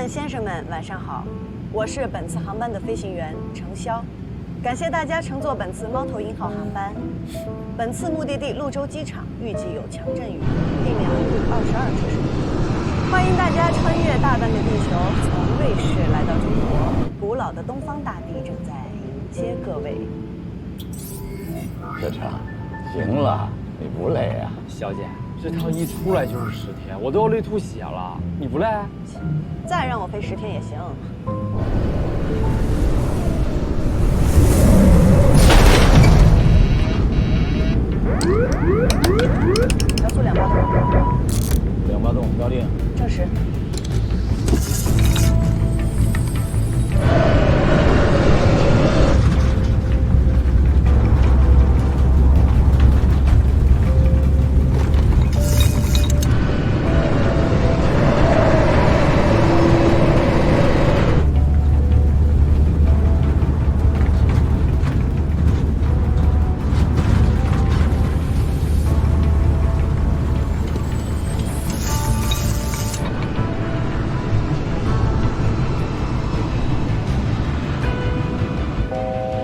们、先生们，晚上好，我是本次航班的飞行员程潇，感谢大家乘坐本次猫头鹰号航班。本次目的地潞州机场预计有强阵雨，地面温度22摄氏度。欢迎大家穿越大半个地球，从瑞士来到中国，古老的东方大地正在迎接各位。小程，行了，你不累啊？小姐，这趟一出来就是10天，我都要累吐血了，你不累？再让我飞10天也行。调速2八洞。2八洞，标定。证实。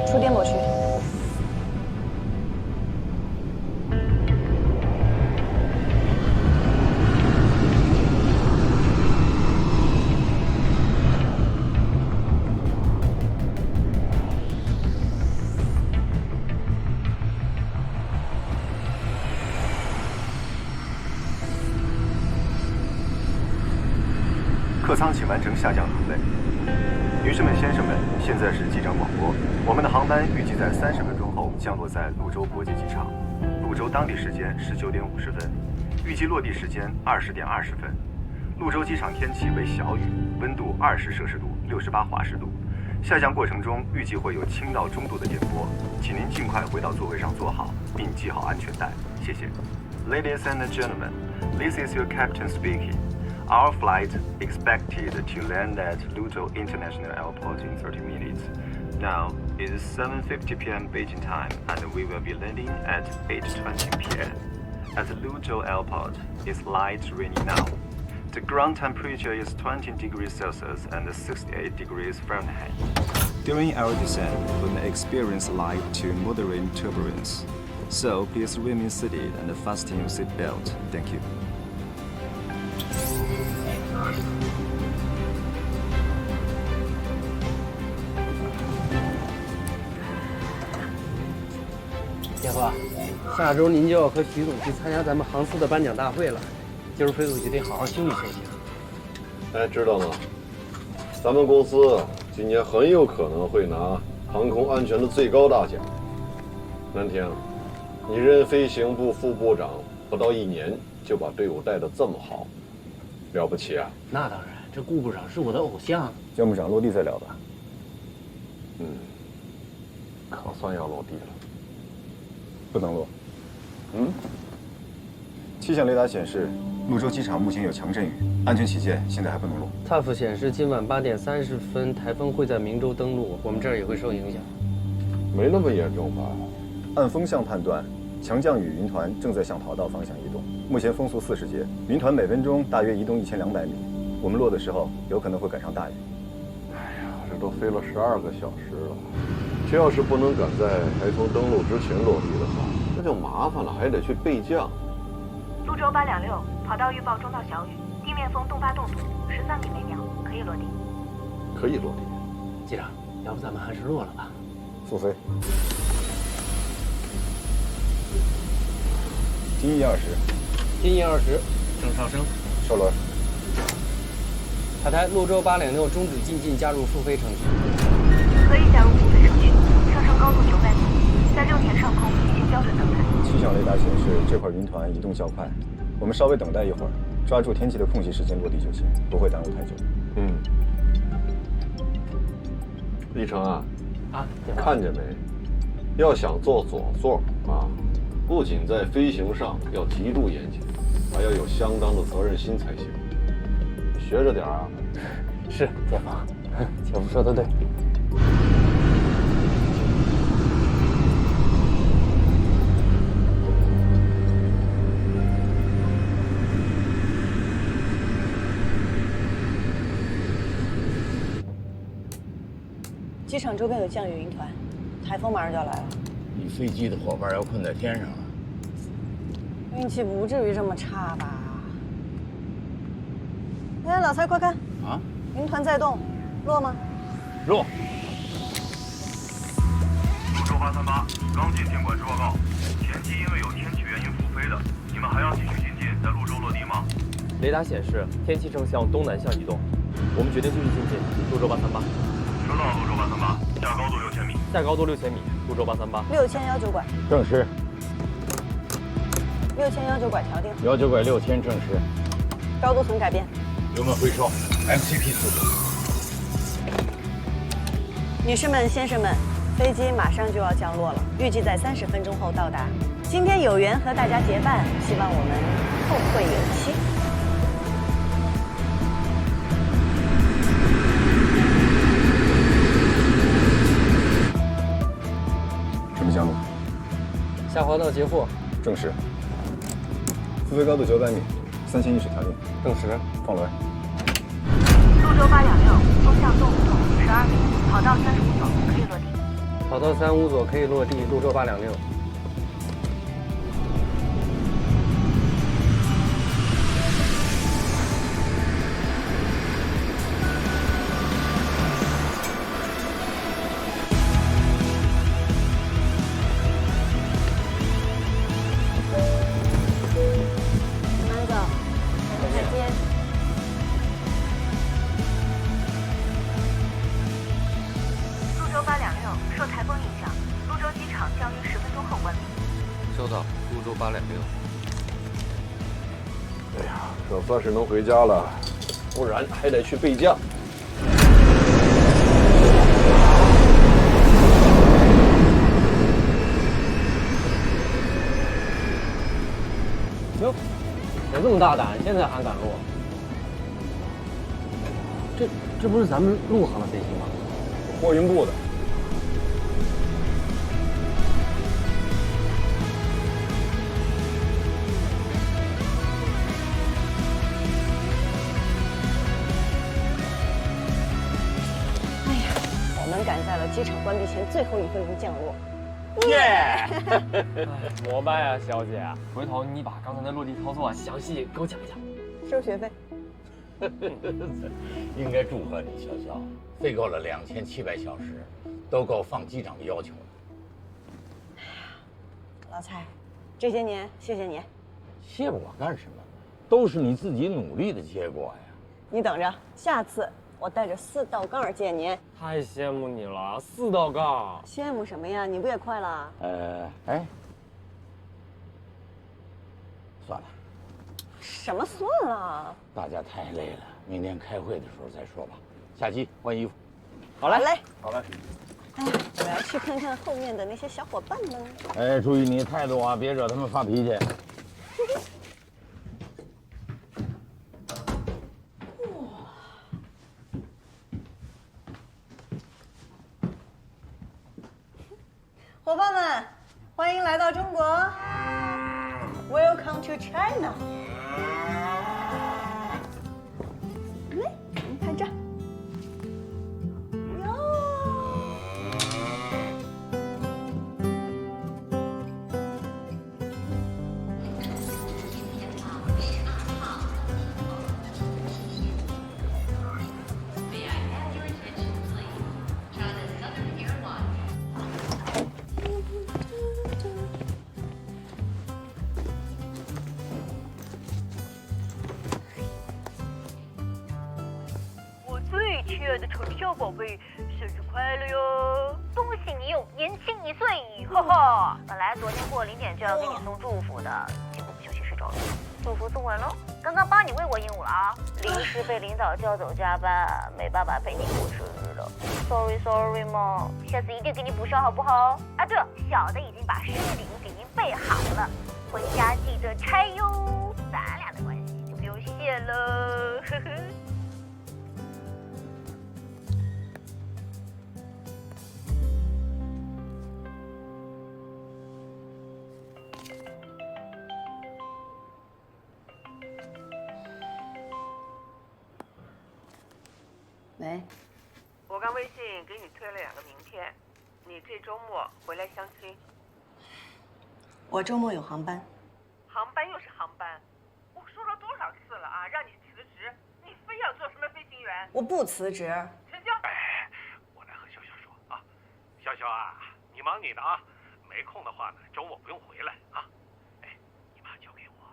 出颠簸区。客舱请完成下降准备。女士们、先生们，现在是机长广播。我们的航班预计在30分钟后降落在潞州国际机场，潞州当地时间19点50分，预计落地时间20点20分。潞州机场天气为小雨，温度20摄氏度，68华氏度。下降过程中预计会有轻到中度的颠簸，请您尽快回到座位上坐好，并系好安全带，谢谢。Ladies and gentlemen, this is your captain speaking. Our flight expected to land at Luzhou International Airport in 30 minutes. Now it is 7:50 p.m. Beijing time, and we will be landing at 8:20 p.m. At Luzhou Airport, it's light rainy now. The ground temperature is 20 degrees Celsius and 68 degrees Fahrenheit. During our descent, we may experience light to moderate turbulence. So please remain seated and fasten your seatbelt. Thank you.姐夫，下周您就要和徐总去参加咱们航司的颁奖大会了，今儿飞出去得好好休息休息。哎，知道吗？咱们公司今年很有可能会拿航空安全的最高大奖。南天，你任飞行部副部长不到1年，就把队伍带得这么好，了不起啊！那当然，这顾部长是我的偶像。姜部长落地再聊吧。可算要落地了。不能落。气象雷达显示，潞州机场目前有强阵雨，安全起见，现在还不能落。TAF 显示，今晚8点30分，台风会在明州登陆，我们这儿也会受影响。没那么严重吧？按风向判断，强降雨云团正在向跑道方向移动，目前风速40节，云团每分钟大约移动1200米。我们落的时候有可能会赶上大雨。哎呀，这都飞了12个小时了，这要是不能赶在台风登陆之前落地的话，那就麻烦了，还得去备降。潞州826，跑道预报中到小雨，地面风东发动度13米每秒，可以落地。可以落地。机长，要不咱们还是落了吧？速飞。金翼20，金翼20，正上升。收轮。塔台潞州806终止进近加入复飞程序。可以加入复飞程序，上升高度900米，在6点上空进行标准等待。气象雷达显示，这块云团移动较快，我们稍微等待一会儿，抓住天气的空隙时间落地就行，不会耽误太久。立成啊，姐夫看见没？要想做左座啊，不仅在飞行上要极度严谨，还要有相当的责任心才行。学着点啊！是，姐夫，姐夫说的对。机场周边有降雨云团，台风马上就要来了。你飞机的伙伴要困在天上啊！运气不至于这么差吧？哎，老蔡，快看！啊，云团在动，落吗？落。泸州838，刚进天管局报告，前期因为有天气原因复飞的，你们还要继续行进，在泸州落地吗？雷达显示天气正向东南向移动，我们决定继续进近泸州838。收到，泸州838，下高度6000米。下高度6000米，泸州838。600019拐。证实。 600019拐调定。19拐6000证实。高度曾改变。油门回收 ，MCP 速度。女士们、先生们，飞机马上就要降落了，预计在30分钟后到达。今天有缘和大家结伴，希望我们后会有期。 准备降落，下滑道截获，证实。复飞高度900米，3000英尺调定，证实。放轮。泸州826，风向东5度12米，跑道35左，可以落地。跑道35左可以落地，泸州826。 收到，泸州826。哎呀，这算是能回家了，不然还得去备降。哟，有这么大胆，现在还敢落？这不是咱们陆航的飞机吗？货运部的。 赶在了机场关闭前最后1分钟降落，耶！膜拜啊，小姐！回头你把刚才的落地操作详细给我讲一讲。收学费。应该祝贺你，潇潇，飞够了2700小时，都够放机长的要求了。老蔡，这些年谢谢你。谢我干什么？都是你自己努力的结果呀。你等着，下次。 我带着4道杠见您，太羡慕你了，4道杠。羡慕什么呀？你不也快了？哎，算了。什么算了？大家太累了，明天开会的时候再说吧。下机换衣服。好嘞，好嘞。哎，我要去看看后面的那些小伙伴们。哎，注意你态度啊，别惹他们发脾气。伙伴们，欢迎来到中国 ，Welcome to China。来，我们看这。亲爱的程潇宝贝，生日快乐哟！恭喜你又年轻1岁，哈哈！本来昨天过0点就要给你送祝福的，结果不小心睡着了。祝福送完喽，刚刚帮你为我鹦鹉了啊！临时被领导叫走加班，没办法陪你过生日了。Sorry 嘛，下次一定给你补上好不好？啊，对了，小的已经把诗礼物给您备好了，回家记得拆哟。咱俩的关系就不用谢了，呵呵。 喂，我刚微信给你推了2个名片，你这周末回来相亲。我周末有航班。航班又是航班，我说了多少次了啊，让你辞职，你非要做什么飞行员？我不辞职。成交。我来和潇潇说啊，潇潇啊，你忙你的啊，没空的话呢，周末不用回来啊。哎，你把交给我。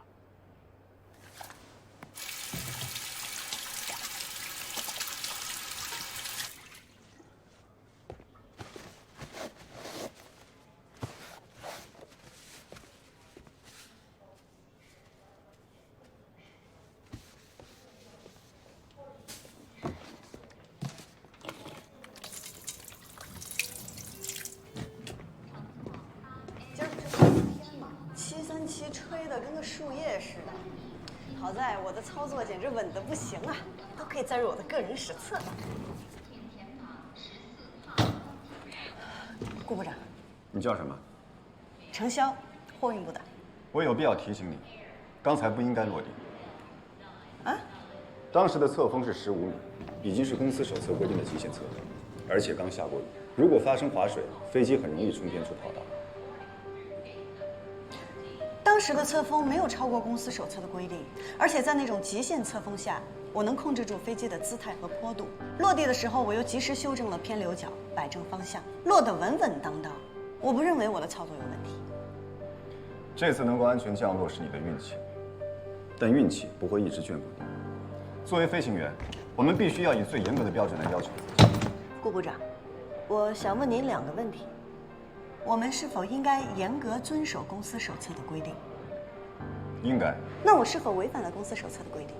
今儿不是晴天吗？737吹的跟个树叶似的。好在我的操作简直稳得不行啊，都可以载入我的个人史册了。顾部长，你叫什么？程潇，货运部的。我有必要提醒你，刚才不应该落地。啊？当时的侧风是15米，已经是公司手册规定的极限侧风，而且刚下过雨，如果发生划水，飞机很容易冲偏出跑道。当时的侧风没有超过公司手册的规定，而且在那种极限侧风下，我能控制住飞机的姿态和坡度。落地的时候，我又及时修正了偏流角，摆正方向，落得稳稳当当。我不认为我的操作有问题。这次能够安全降落是你的运气，但运气不会一直眷顾你。作为飞行员，我们必须要以最严格的标准来要求自己。顾部长，我想问您2个问题：我们是否应该严格遵守公司手册的规定？应该。那我是否违反了公司手册的规定？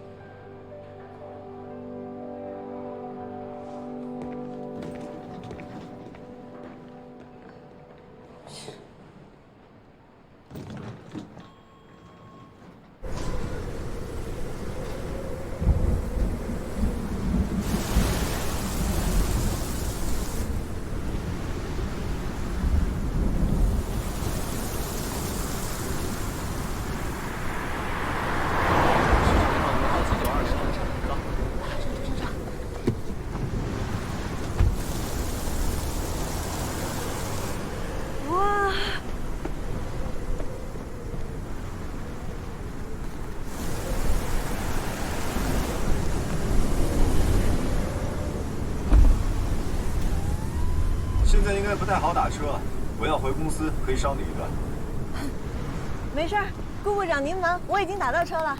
哇！现在应该不太好打车，我要回公司，可以捎你一段。没事儿，顾部长您忙，我已经打到车了。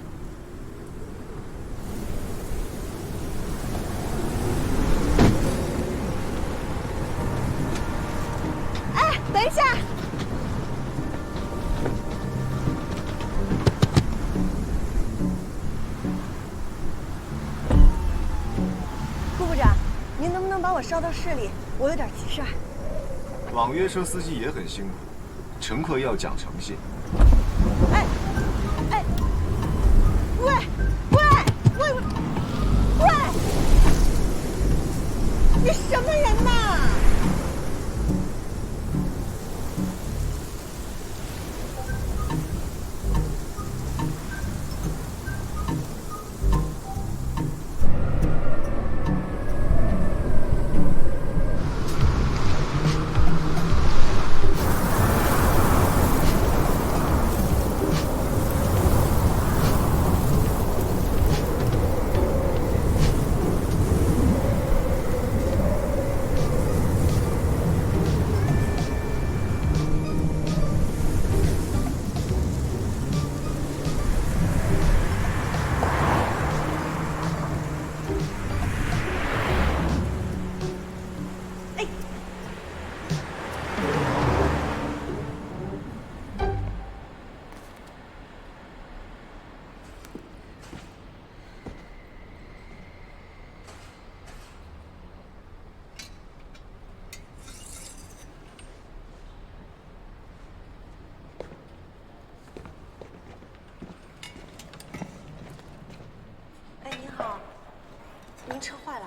哎，等一下！顾部长，您能不能把我捎到市里？我有点急事儿。网约车司机也很辛苦，乘客要讲诚信。哎，哎，喂，喂，喂，喂，你什么人呐？哎，您好，您车坏了，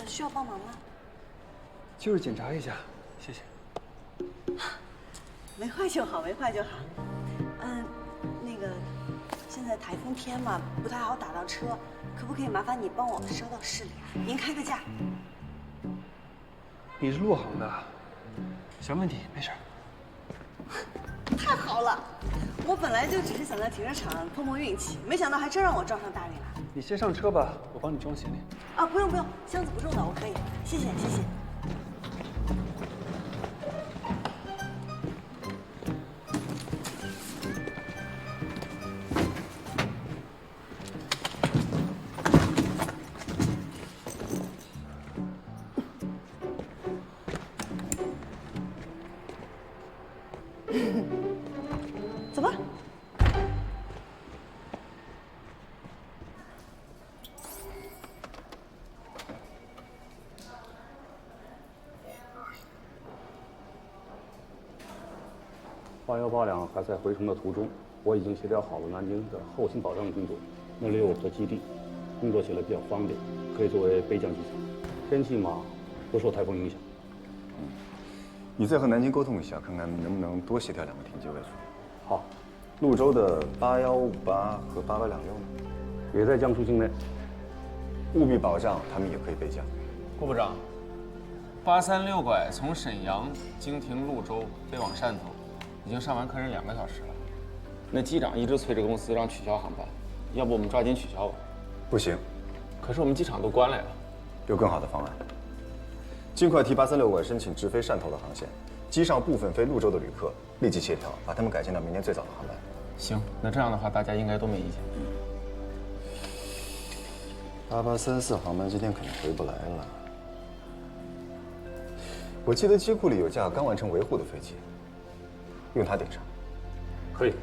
需要帮忙吗？就是检查一下，谢谢。没坏就好，没坏就好。那个，现在台风天嘛，不太好打到车，可不可以麻烦你帮我捎到市里啊？您开个价。你是陆航的，小问题，没事。太好了，我本来就只是想在停车场碰碰运气，没想到还真让我撞上大运来。你先上车吧，我帮你装行李。啊，不用，箱子不重的，我可以，谢谢。走吧。818辆还在回程的途中，我已经协调好了南京的后勤保障工作，那里有我的基地，工作起来比较方便，可以作为备降机场。天气嘛，不受台风影响。你再和南京沟通一下，看看能不能多协调2个停机位数。好，潞州的8158和8826呢，也在江苏境内，务必保障他们也可以备降。顾部长，836拐从沈阳经停潞州飞往汕头，已经上完客人2个小时了。那机长一直催着公司让取消航班，要不我们抓紧取消吧？不行，可是我们机场都关了呀。有更好的方案。尽快替836拐申请直飞汕头的航线，机上部分飞潞州的旅客立即协调，把他们改签到明年最早的航班。行，那这样的话大家应该都没意见。8834航班今天肯定回不来了。我记得机库里有架刚完成维护的飞机，用它顶上。可以。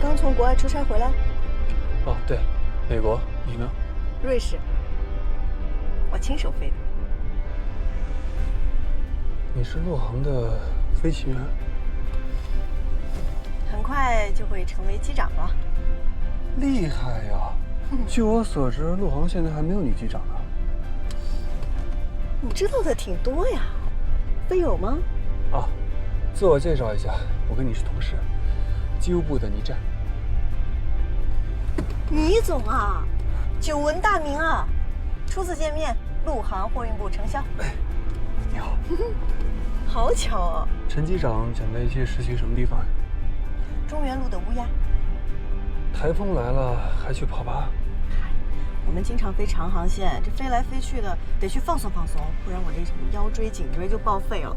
刚从国外出差回来，哦，对，美国，你呢？瑞士，我亲手飞的。你是陆航的飞行员？很快就会成为机长了。厉害呀！据我所知，陆航现在还没有女机长呢。你知道的挺多呀，飞友吗？啊，自我介绍一下，我跟你是同事，机务部的倪战。倪总啊，久闻大名啊！初次见面，陆航货运部承销。哎，你好。好巧哦。陈机长讲的一切实行什么地方？中原路的乌鸦。台风来了还去跑吧？我们经常飞长航线，这飞来飞去的，得去放松放松，不然我这什么腰椎、颈椎就报废了。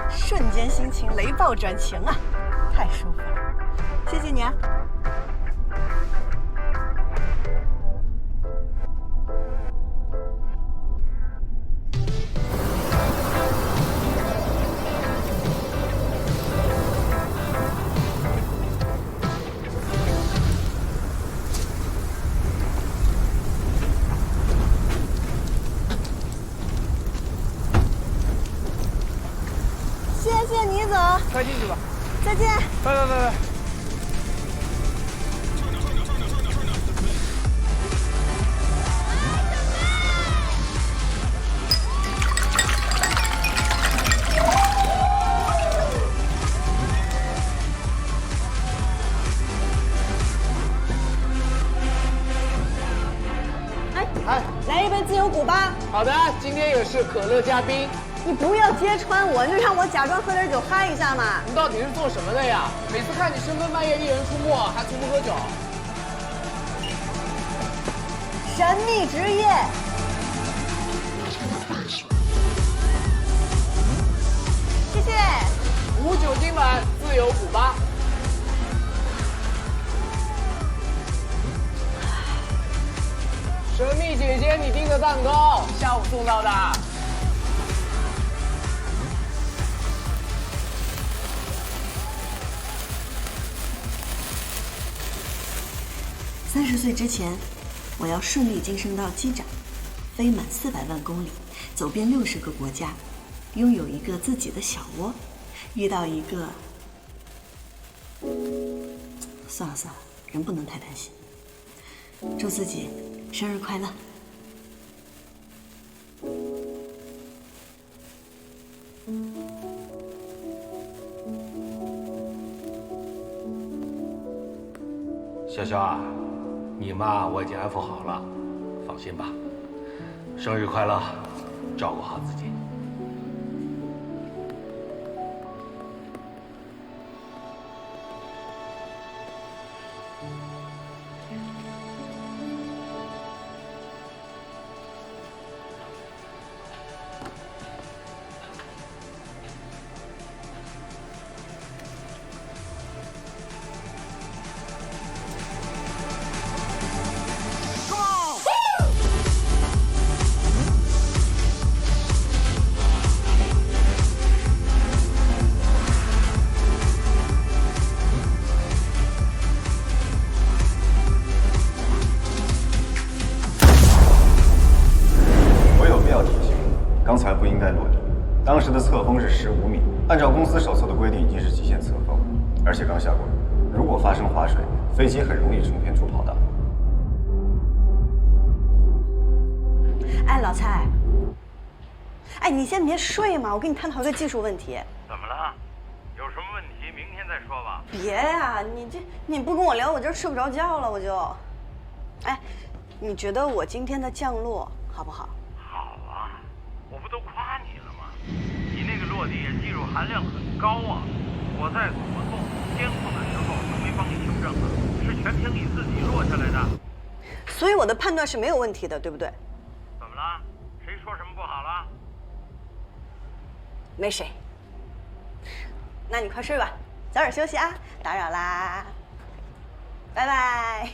瞬间心情雷暴转晴啊，太舒服了，谢谢你啊。谢谢倪总，快进去吧。再见。拜。哎，来一杯自由古巴。好的，今天也是可乐加冰。你不要揭穿我，就让我假装喝点酒嗨一下嘛。你到底是做什么的呀？每次看你深更半夜一人出没，还从不喝酒。神秘职业。谢谢。无酒精版自由古巴。神秘姐姐，你订的单。蛋糕，下午送到的。30岁之前，我要顺利晋升到机长，飞满400万公里，走遍60个国家，拥有一个自己的小窝，遇到一个……算了，人不能太贪心。祝自己生日快乐！潇潇啊，你妈我已经安抚好了，放心吧。生日快乐，照顾好自己。刚才不应该落地，当时的侧风是15米，按照公司手册的规定已经是极限侧风，而且刚下过雨，如果发生划水，飞机很容易冲偏出跑道。哎，老蔡，哎，你先别睡嘛，我跟你探讨一个技术问题。怎么了？有什么问题明天再说吧。别呀，你不跟我聊，我这睡不着觉了，我就。哎，你觉得我今天的降落好不好？好啊，我不都夸你了吗？你那个落地技术含量很高啊！我在左送监控的时候都没帮你修正啊，是全凭你自己落下来的。所以我的判断是没有问题的，对不对？怎么了？谁说什么不好了？没谁。那你快睡吧，早点休息啊，打扰啦，拜拜。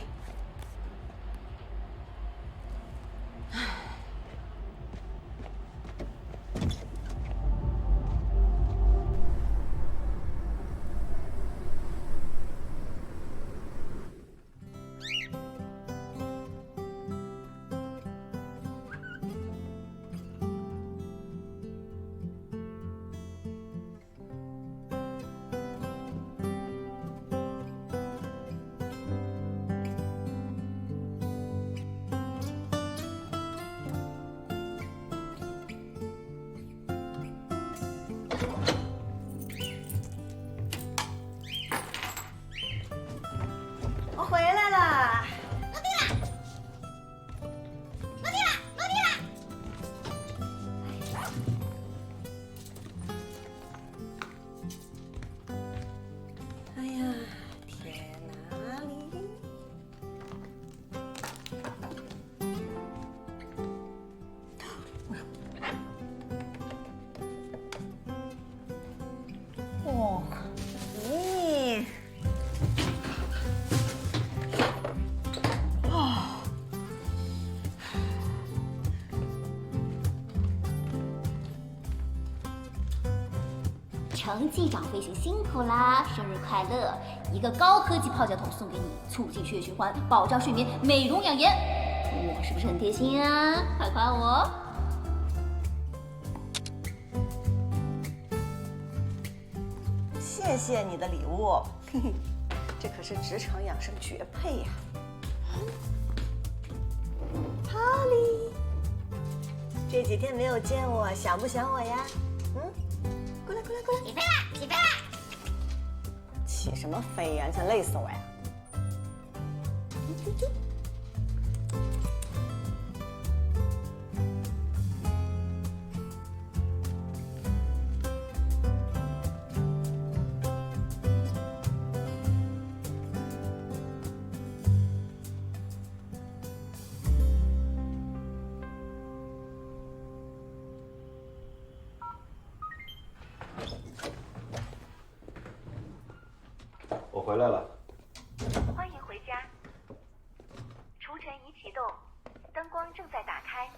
我回来了，落地了，落地了，落地了。哎呀，天哪里！哇，咦！程机长飞行辛苦啦，生日快乐！一个高科技泡脚桶送给你，促进血液循环，保障睡眠，美容养颜。我是不是很贴心啊？快夸我！谢谢你的礼物，嘿嘿，这可是职场养生绝配呀！哈利，这几天没有见我，想不想我呀？过来，过来，过来！起飞啦！起飞啦！起什么飞呀？你想累死我呀？我回来了。欢迎回家。除尘仪启动，灯光正在打开，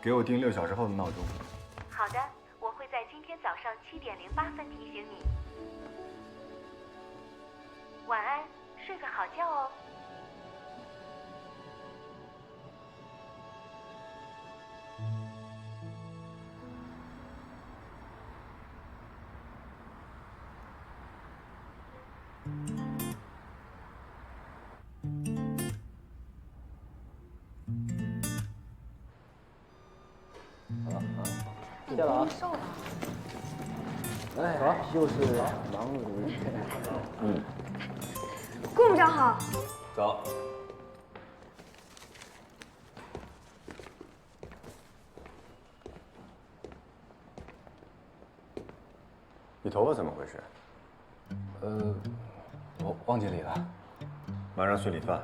给我定6小时后的闹钟。好的，我会在今天早上7点08分提醒你。晚安，睡个好觉哦。谢了啊。瘦了。哎，又是忙碌一天。顾部长好。走。你头发怎么回事？我忘记理了。马上去理发。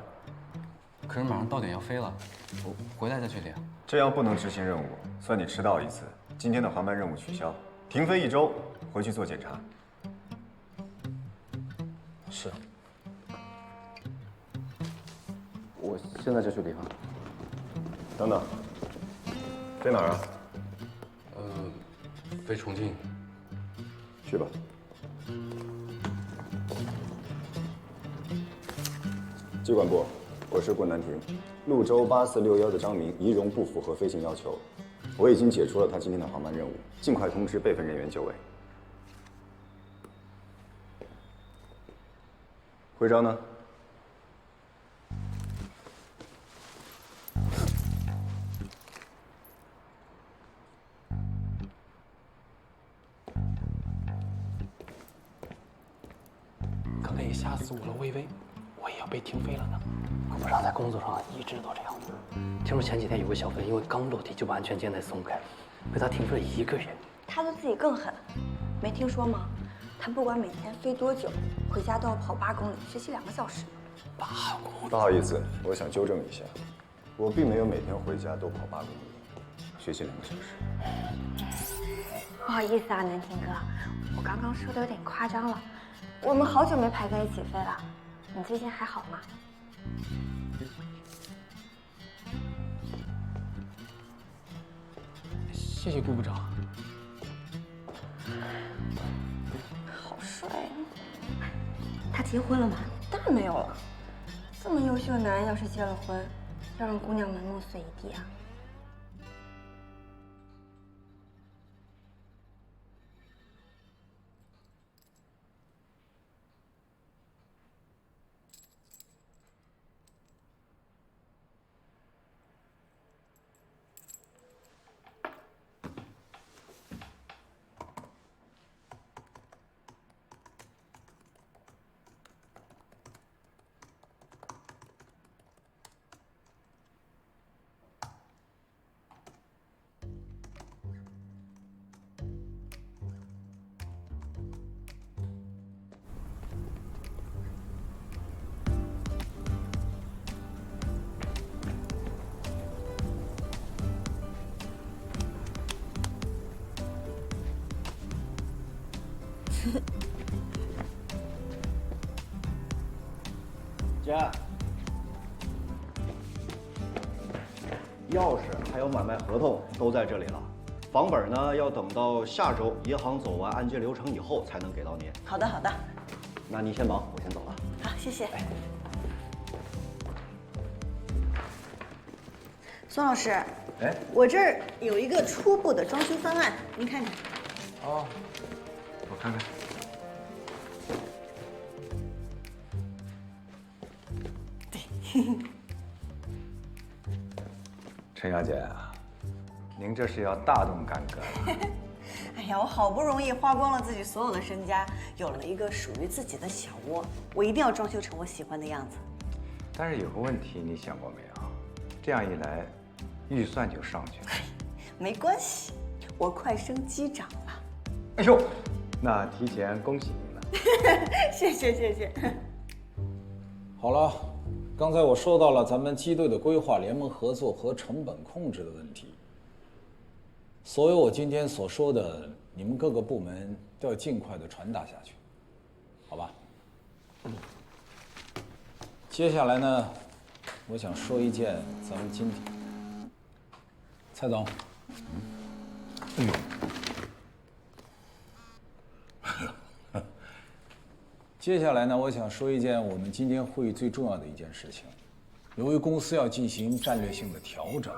可是马上到点要飞了，我回来再去理。这样不能执行任务，算你迟到一次。今天的航班任务取消，停飞1周，回去做检查。是。我现在就去理发。等等，飞哪儿啊？飞重庆。去吧。机管部，我是棍南亭。潞州8461的张明仪容不符合飞行要求，我已经解除了他今天的航班任务，尽快通知备份人员就位。徽章呢？刚才也吓死我了，我以为我也要被停飞了呢。顾部长在工作上一直都这样。听说前几天有个小飞因为刚落地就把安全肩带松开了，被他停飞了1个月。他对自己更狠，没听说吗？他不管每天飞多久，回家都要跑8公里，学习2个小时。8公里？不好意思，我想纠正一下，我并没有每天回家都跑8公里，学习2个小时。不好意思啊，南亭哥，我刚刚说的有点夸张了。我们好久没排在一起飞了，你最近还好吗？谢谢顾部长。好帅啊！他结婚了吗？当然没有了。这么优秀的男人，要是结了婚，要让姑娘们梦碎一地啊！姐，钥匙还有买卖合同都在这里了，房本呢要等到下周银行走完按揭流程以后才能给到您。好的，好的。那你先忙，我先走了。好，谢谢。孙老师，哎，我这儿有一个初步的装修方案，您看看。哦，我看看。陈小姐啊，您这是要大动干戈了。哎呀，我好不容易花光了自己所有的身家，有了一个属于自己的小窝，我一定要装修成我喜欢的样子。但是有个问题，你想过没有？这样一来，预算就上去了。没关系，我快升机长了。哎呦，那提前恭喜您了。谢谢谢谢。好了，刚才我说到了咱们机队的规划、联盟合作和成本控制的问题。所有我今天所说的，你们各个部门都要尽快的传达下去，好吧？接下来呢，我想说一件咱们今天，蔡总，接下来呢，我想说一件我们今天会议最重要的一件事情。由于公司要进行战略性的调整，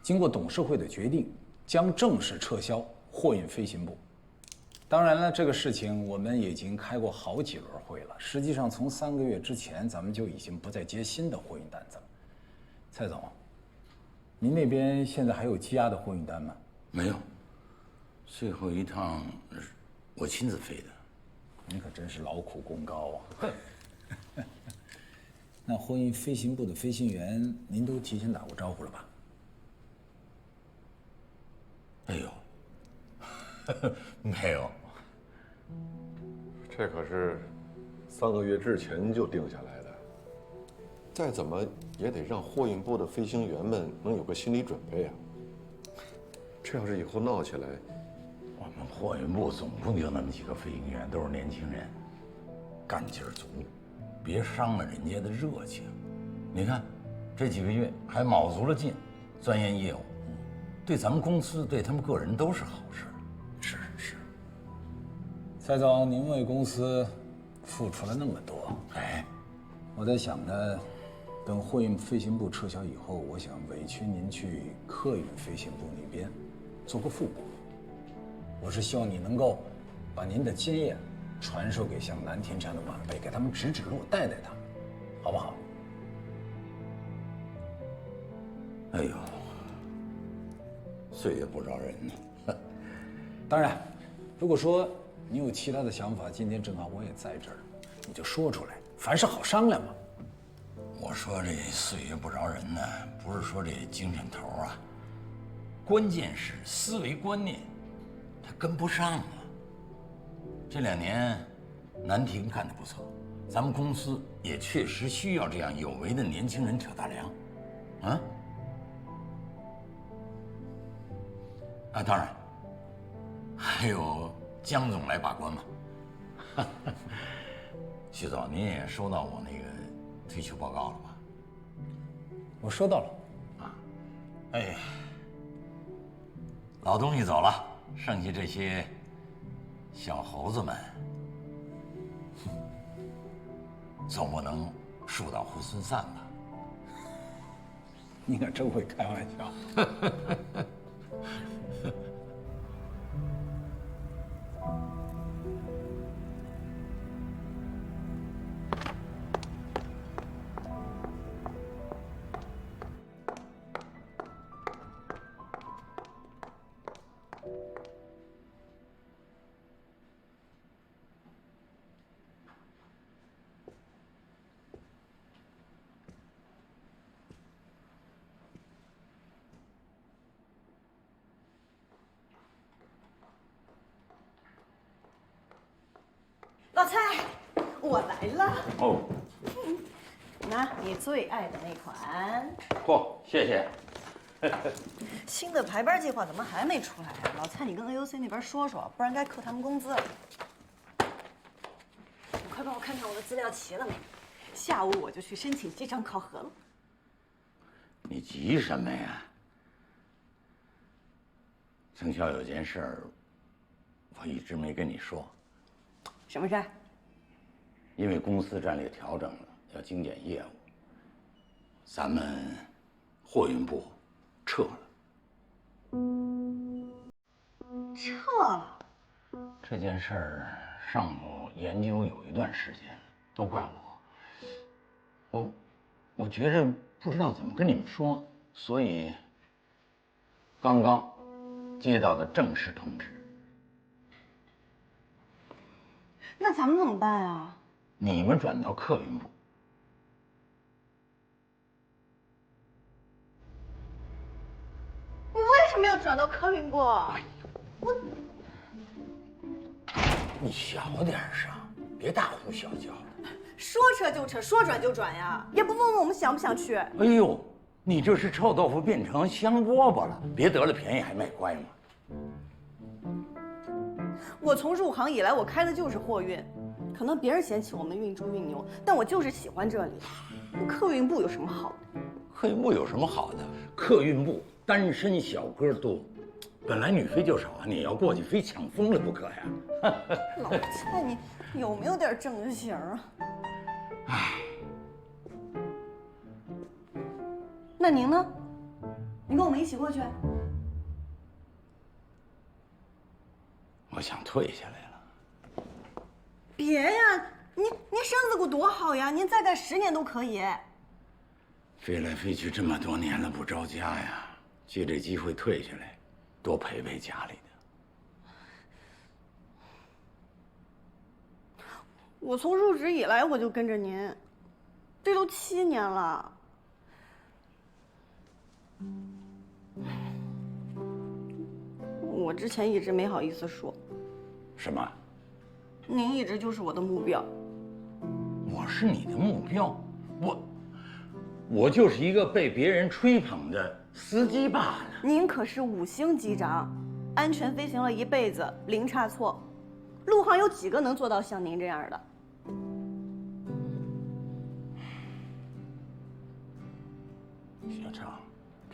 经过董事会的决定，将正式撤销货运飞行部。当然了，这个事情我们已经开过好几轮会了。实际上，从3个月之前，咱们就已经不再接新的货运单子了。蔡总，您那边现在还有积压的货运单吗？没有，最后一趟我亲自飞的。您可真是劳苦功高啊！那货运飞行部的飞行员，您都提前打过招呼了吧？哎呦，没有。这可是3个月之前就定下来的，再怎么也得让货运部的飞行员们能有个心理准备啊。这要是以后闹起来，我们货运部总共就那么几个飞行员，都是年轻人，干劲儿足，别伤了人家的热情。你看，这几个月还卯足了劲钻研业务，对咱们公司、对他们个人都是好事。是。蔡总，您为公司付出了那么多，我在想呢，等货运飞行部撤销以后，我想委屈您去客运飞行部那边做个副部。我是希望你能够把您的经验传授给像南田这样的晚辈，给他们指指路，带带他们，好不好？哎呦，岁月不饶人呢。当然，如果说你有其他的想法，今天正好我也在这儿，你就说出来，凡事好商量嘛。我说这岁月不饶人呢，不是说这精神头啊，关键是思维观念，他跟不上啊。这2年，南亭干得不错，咱们公司也确实需要这样有为的年轻人挑大梁，当然，还有江总来把关嘛。徐总，您也收到我那个退休报告了吧？我收到了。哎呀，老东西走了，剩下这些小猴子们，总不能树倒猢狲散吧？你可真会开玩笑。老蔡，我来了。哦，拿你最爱的那款。嚯，谢谢。新的排班计划怎么还没出来啊？老蔡，你跟 AOC 那边说说，不然该扣他们工资了。你快帮我看看我的资料齐了没？下午我就去申请机场考核了。你急什么呀？程潇，有件事儿，我一直没跟你说。什么事儿？因为公司战略调整了，要精简业务，咱们货运部撤了。撤了？这件事儿上午研究有一段时间，都怪我。我觉着不知道怎么跟你们说，所以刚刚接到的正式通知。那咱们怎么办啊？你们转到客运部。我为什么要转到客运部？你小点声，别大呼小叫的。说撤就撤，说转就转呀，也不问问我们想不想去。哎呦，你这是臭豆腐变成香饽饽了，别得了便宜还卖乖嘛。我从入行以来，我开的就是货运，可能别人嫌弃我们运猪运牛，但我就是喜欢这里。客运部有什么好的？客运部有什么好的？客运部单身小哥多，本来女飞就少啊，你要过去非抢疯了不可呀！老蔡，你有没有点正形啊？唉，那您呢？你跟我们一起过去？我想退下来了。别呀，您身子骨多好呀，您再干10年都可以。飞来飞去这么多年了，不着家呀，借这机会退下来，多陪陪家里的。我从入职以来我就跟着您，这都7年了。我之前一直没好意思说。什么？您一直就是我的目标。我是你的目标？我就是一个被别人吹捧的司机罢了。您可是5星机长，安全飞行了一辈子，零差错。陆航有几个能做到像您这样的？小程，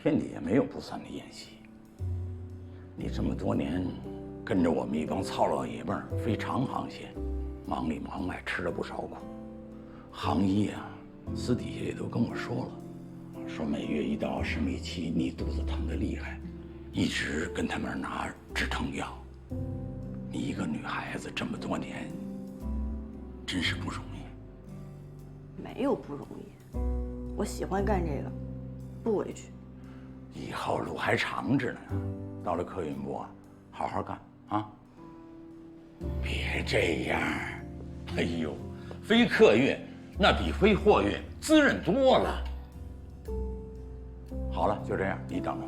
天底下没有不散的宴席。你这么多年跟着我们一帮糙老爷们儿飞长航线，忙里忙外吃了不少苦。行医啊，私底下也都跟我说了，说每月一到生理期你肚子疼得厉害，一直跟他们拿止疼药。你一个女孩子这么多年，真是不容易。没有不容易，我喜欢干这个，不委屈。以后路还长着呢，到了客运部啊，好好干啊！别这样，哎呦，飞客运那比飞货运滋润多了。好了，就这样，你等着。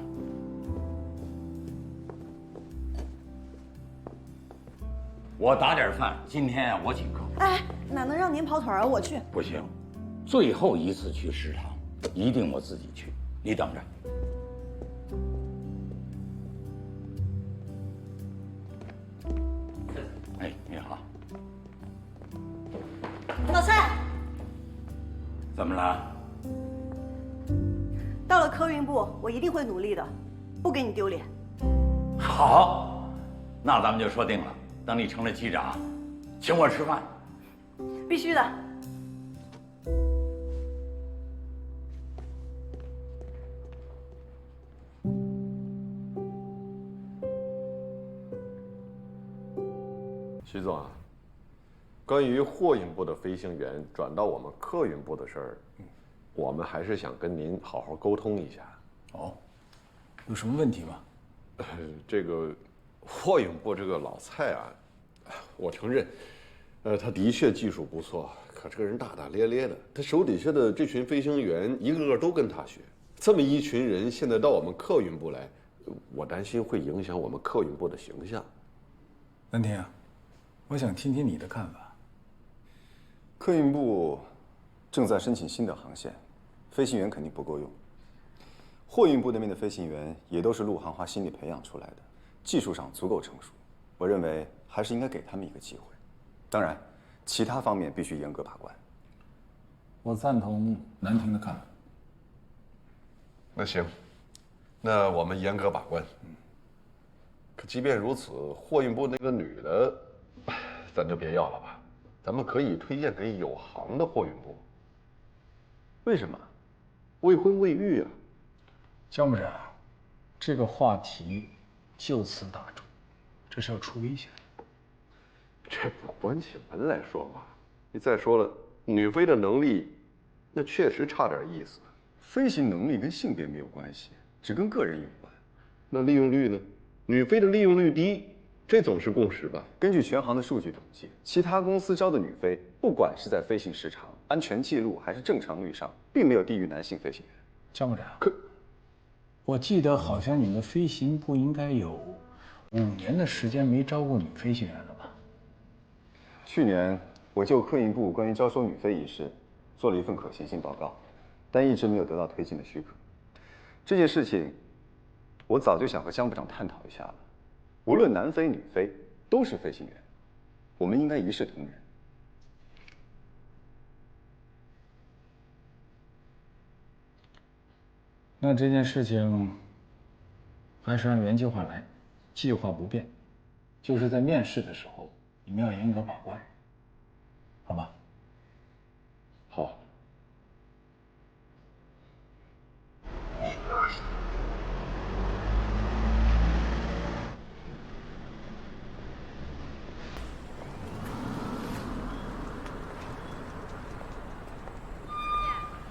我打点饭，今天啊我请客。哎，哪能让您跑腿啊？我去。不行，最后一次去食堂，一定我自己去，你等着。哎，你好。老蔡，怎么了？到了客运部，我一定会努力的，不给你丢脸。好，那咱们就说定了。等你成了机长，请我吃饭。必须的。徐总啊，关于货运部的飞行员转到我们客运部的事儿，我们还是想跟您好好沟通一下。哦，有什么问题吗？这个货运部这个老蔡啊，我承认，他的确技术不错，可这个人大大咧咧的。他手底下的这群飞行员一个个都跟他学，这么一群人现在到我们客运部来，我担心会影响我们客运部的形象。南天啊，我想听听你的看法。客运部正在申请新的航线，飞行员肯定不够用。货运部那边的飞行员也都是陆航花心力培养出来的，技术上足够成熟。我认为还是应该给他们一个机会。当然，其他方面必须严格把关。我赞同南亭的看法。那行，那我们严格把关。可即便如此，货运部那个女的，咱就别要了吧。咱们可以推荐给有行的货运部。为什么？未婚未育啊。江部长，这个话题就此打住，这是要出危险。这不关起门来说话。你再说了，女飞的能力，那确实差点意思。飞行能力跟性别没有关系，只跟个人有关。那利用率呢？女飞的利用率低，这总是共识吧？根据全行的数据统计，其他公司招的女飞，不管是在飞行时长、安全记录还是正常率上，并没有低于男性飞行员。江部长，我记得好像你们飞行部应该有5年的时间没招过女飞行员了吧？去年我就客运部关于招收女飞一事做了一份可行性报告，但一直没有得到推进的许可。这件事情，我早就想和江部长探讨一下了。无论男飞女飞，都是飞行员，我们应该一视同仁。那这件事情还是按原计划来。计划不变，就是在面试的时候，你们要严格把关，好吗？好。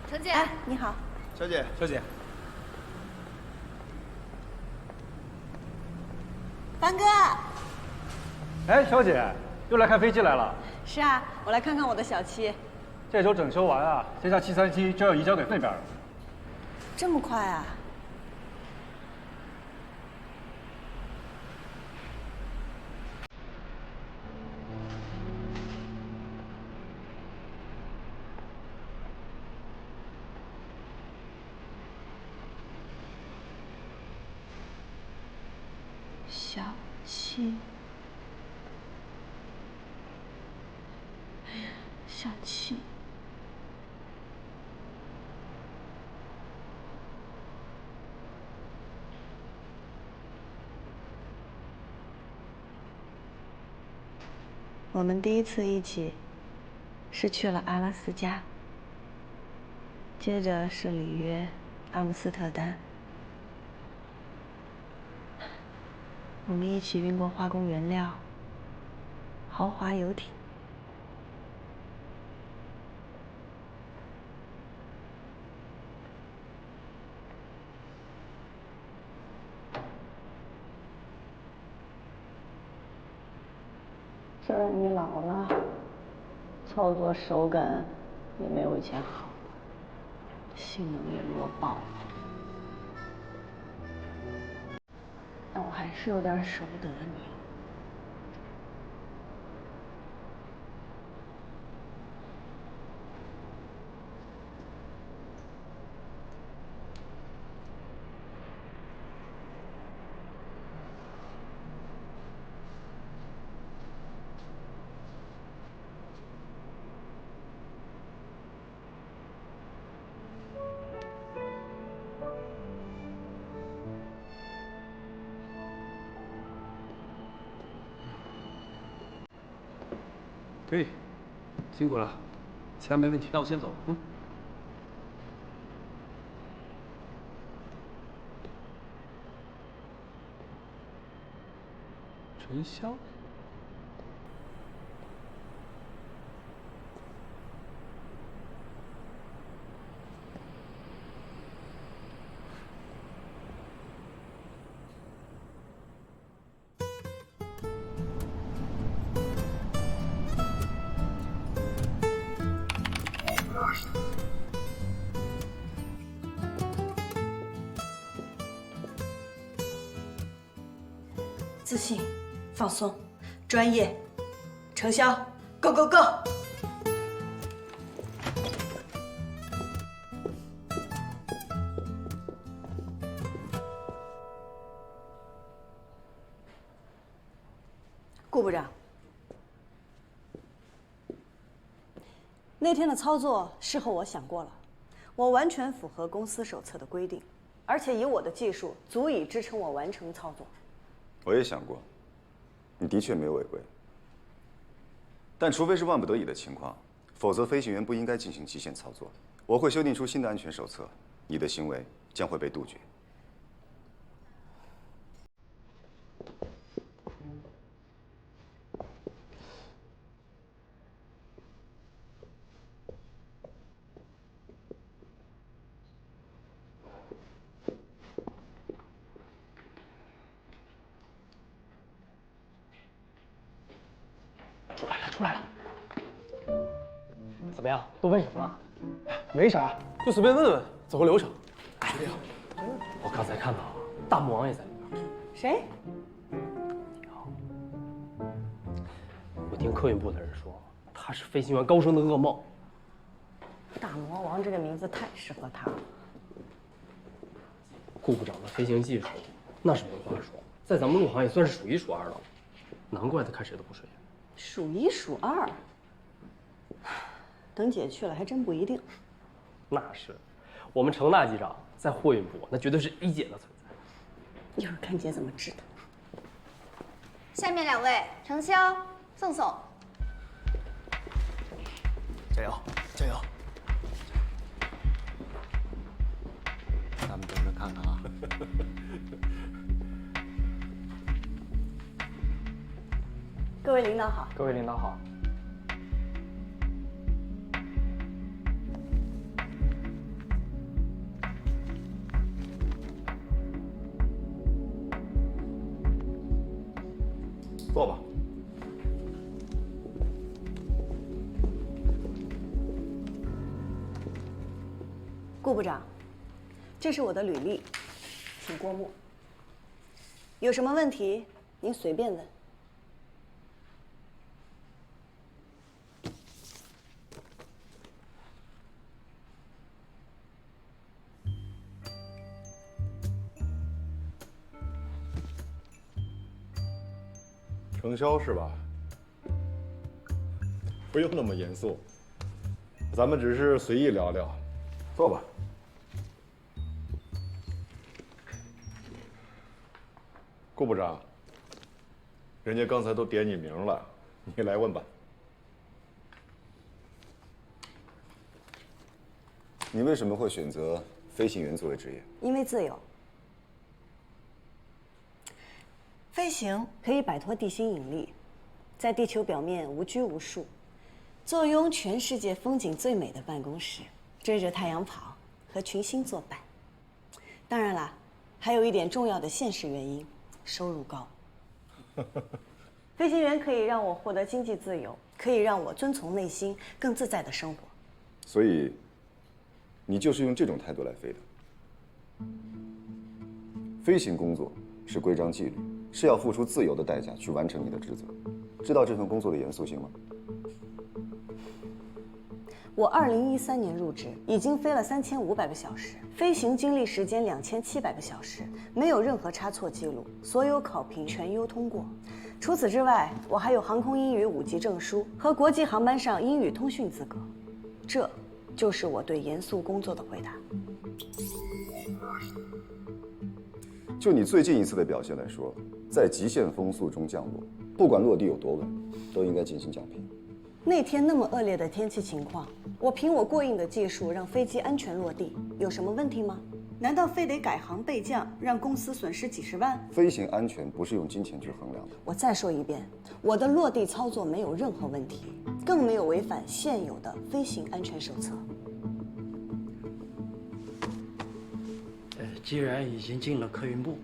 程姐，你好，小姐，小姐，凡哥。哎，小姐，又来看飞机来了？是啊，我来看看我的小七。这周整修完啊，这架737就要移交给那边了。这么快啊？小七，哎呀，小七，我们第一次一起是去了阿拉斯加，接着是里约、阿姆斯特丹。我们一起运过化工原料、豪华游艇。虽然你老了，操作手感也没有以前好，性能也弱爆了，但我还是有点舍不得你。可以，辛苦了，其他没问题。那我先走。陈潇。自信、放松、专业、程潇 ，Go Go Go！ 顾部长，那天的操作事后我想过了，我完全符合公司手册的规定，而且以我的技术足以支撑我完成操作。我也想过，你的确没有违规，但除非是万不得已的情况，否则飞行员不应该进行极限操作。我会修订出新的安全手册，你的行为将会被杜绝。出来了，怎么样？都问什么了？没啥，就随便问问，走个流程。哎呀，我刚才看到大魔王也在里边。谁？我听客运部的人说，他是飞行员高升的噩梦。大魔王这个名字太适合他了。顾部长的飞行技术，那是没话说，在咱们陆行也算是数一数二的了，难怪他看谁都不顺眼。数一数二，等姐去了还真不一定。那是，我们程大机长在货运部那绝对是一姐的存在。一会儿看姐怎么治他。下面2位，程潇、宋宋。加油，加油！咱们等着看看啊。各位领导好。各位领导好。坐吧。顾部长，这是我的履历，请过目。有什么问题您随便问。程潇是吧？不用那么严肃，咱们只是随意聊聊。坐吧。顾部长，人家刚才都点你名了，你来问吧。你为什么会选择飞行员作为职业？因为自由。飞行可以摆脱地心引力，在地球表面无拘无束，坐拥全世界风景最美的办公室，追着太阳跑，和群星作伴。当然啦，还有一点重要的现实原因：收入高。飞行员可以让我获得经济自由，可以让我遵从内心，更自在的生活。所以，你就是用这种态度来飞的。飞行工作是规章纪律，是要付出自由的代价去完成你的职责。知道这份工作的严肃性吗？我2013年入职，已经飞了3500个小时，飞行经历时间2700个小时，没有任何差错记录，所有考评全优通过。除此之外，我还有航空英语5级证书和国际航班上英语通讯资格。这就是我对严肃工作的回答。就你最近一次的表现来说，在极限风速中降落，不管落地有多稳，都应该进行奖评。那天那么恶劣的天气情况，我凭我过硬的技术让飞机安全落地，有什么问题吗？难道非得改行备降，让公司损失几十万？飞行安全不是用金钱去衡量的。我再说一遍，我的落地操作没有任何问题，更没有违反现有的飞行安全手册。既然已经进了客运部，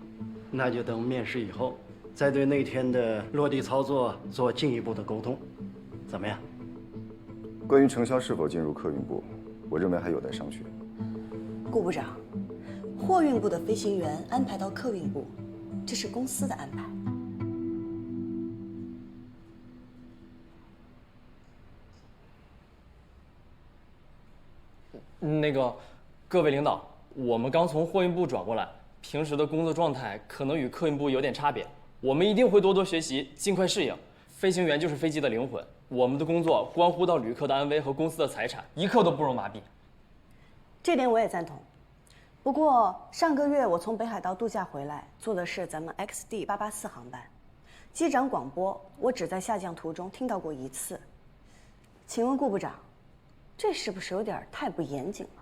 那就等面试以后，再对那天的落地操作做进一步的沟通，怎么样？关于程潇是否进入客运部，我认为还有待商榷。顾部长，货运部的飞行员安排到客运部，这是公司的安排。那个，各位领导，我们刚从货运部转过来，平时的工作状态可能与客运部有点差别，我们一定会多多学习，尽快适应。飞行员就是飞机的灵魂，我们的工作关乎到旅客的安危和公司的财产，一刻都不容麻痹。这点我也赞同。不过上个月我从北海道度假回来，坐的是咱们 XD884航班，机长广播我只在下降途中听到过1次。请问顾部长，这是不是有点太不严谨了？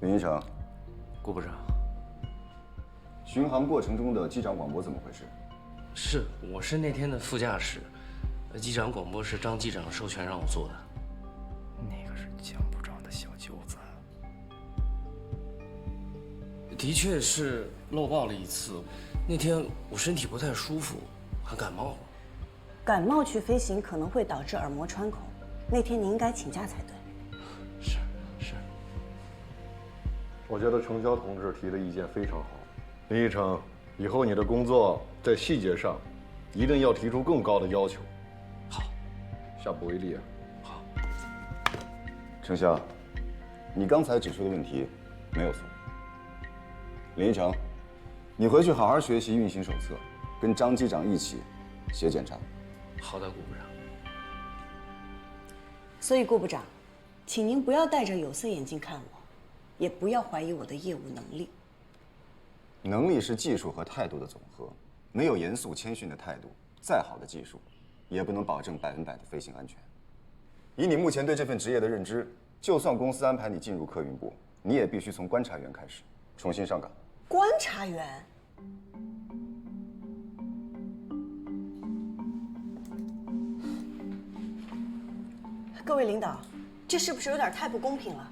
林一成，顾部长，巡航过程中的机长广播怎么回事？我是那天的副驾驶，机长广播是张机长授权让我做的。那个是江部长的小舅子。的确是漏报了1次，那天我身体不太舒服，还感冒了。感冒去飞行可能会导致耳膜穿孔，那天你应该请假才对。是。我觉得程潇同志提的意见非常好。林一成，以后你的工作在细节上一定要提出更高的要求。好，下不为例啊。好。程潇，你刚才指出的问题没有错。林一成，你回去好好学习运行手册，跟张机长一起写检查。好的，顾部长。所以顾部长，请您不要戴着有色眼镜看我，也不要怀疑我的业务能力。能力是技术和态度的总和，没有严肃谦逊的态度，再好的技术，也不能保证100%的飞行安全。以你目前对这份职业的认知，就算公司安排你进入客运部，你也必须从观察员开始，重新上岗。观察员？各位领导，这是不是有点太不公平了？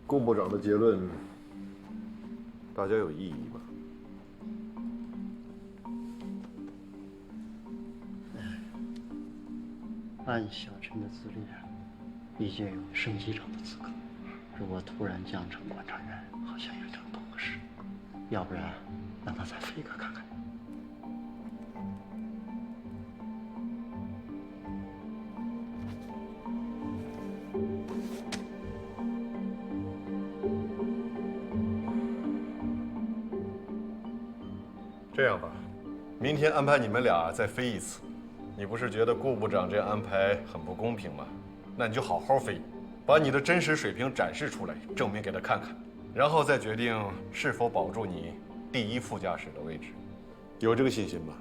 顾部长的结论，大家有异议吗？按小陈的资历，已经有升机长的资格。如果突然降成观察员，好像有点不合适。要不然，让他再飞一个看看。这样吧，明天安排你们俩再飞一次。你不是觉得顾部长这样安排很不公平吗？那你就好好飞，把你的真实水平展示出来，证明给他看看，然后再决定是否保住你第1副驾驶的位置。有这个信心吧？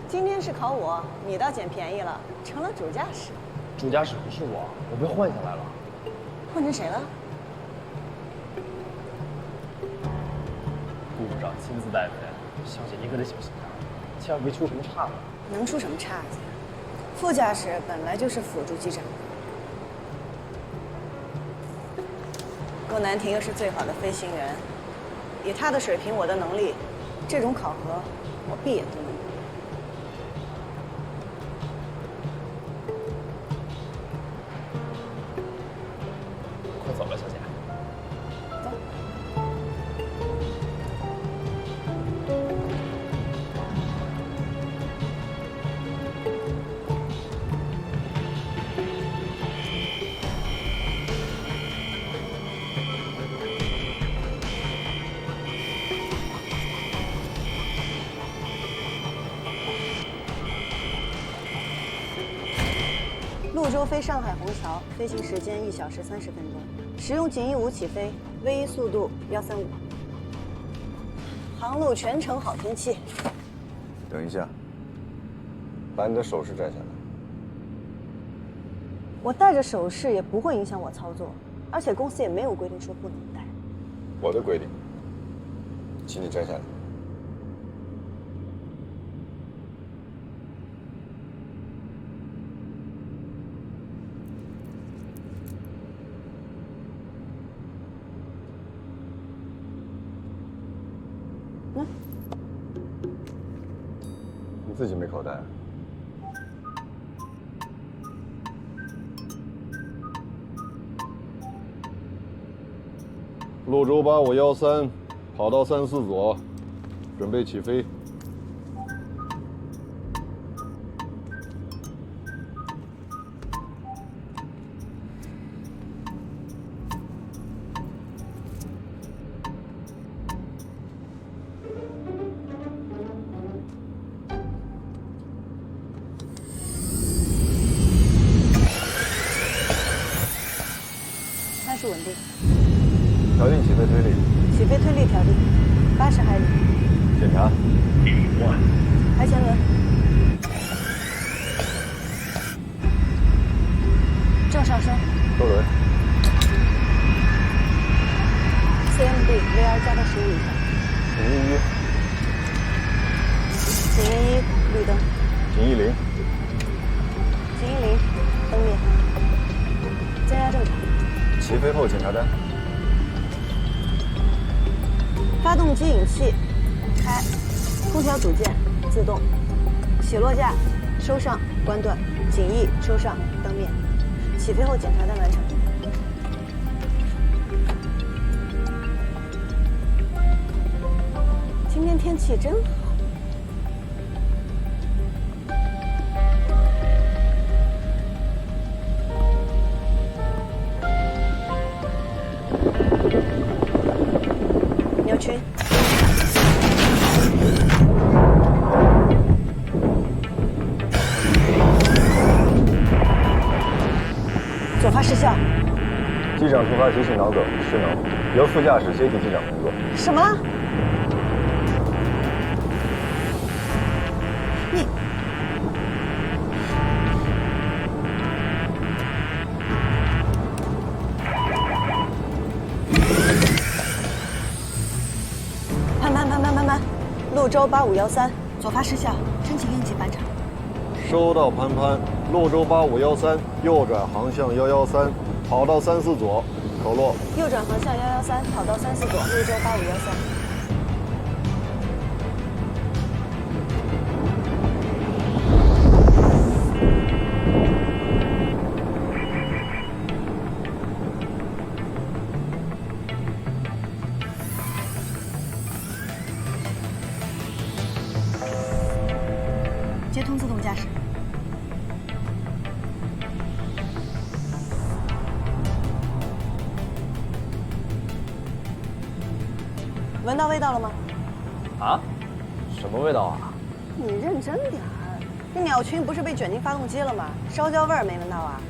今天是考我，你倒捡便宜了，成了主驾驶。主驾驶不是我，我被换下来了。换成谁了？顾部长亲自带飞，小姐你可得小心点，千万别出什么岔子。能出什么岔子？副驾驶本来就是辅助机长的。郭南亭又是最好的飞行员，以他的水平，我的能力，这种考核我闭眼都能过。快走了，小姐。走。潞州飞上海虹桥，飞行时间1小时30分钟，使用锦翼5起飞，V1速度135。航路全程好天气。等一下，把你的手势摘下来。我戴着手势也不会影响我操作，而且公司也没有规定说不能戴。我的规定，请你摘下来。你自己没口袋啊？潞州8513，跑道34左，准备起飞。开始稳定。调定起飞推力。起飞推力调定，80海里。检查。排前轮。正上升。多轮。CMB VR 加到15以上。锦翼1。锦翼1绿灯。锦翼0。锦翼0灯灭。增压正常。起飞后检查单。发动机引气开，空调组件自动起落架，收上，关断，襟翼收上，灯面。起飞后检查单完成。今天天气真好。牛群。左发失效。机长突发急性脑梗，失能，由副驾驶接替机长工作。什么？你潘，潞州8513，左发失效，申请应急返场。收到，潘，潞州8513，右转航向113，跑道34左，口落。右转航向113，跑道34左，潞州8513。接通自动驾驶。闻到味道了吗？啊？什么味道啊？你认真点儿，这鸟群不是被卷进发动机了吗？烧焦味儿没闻到啊？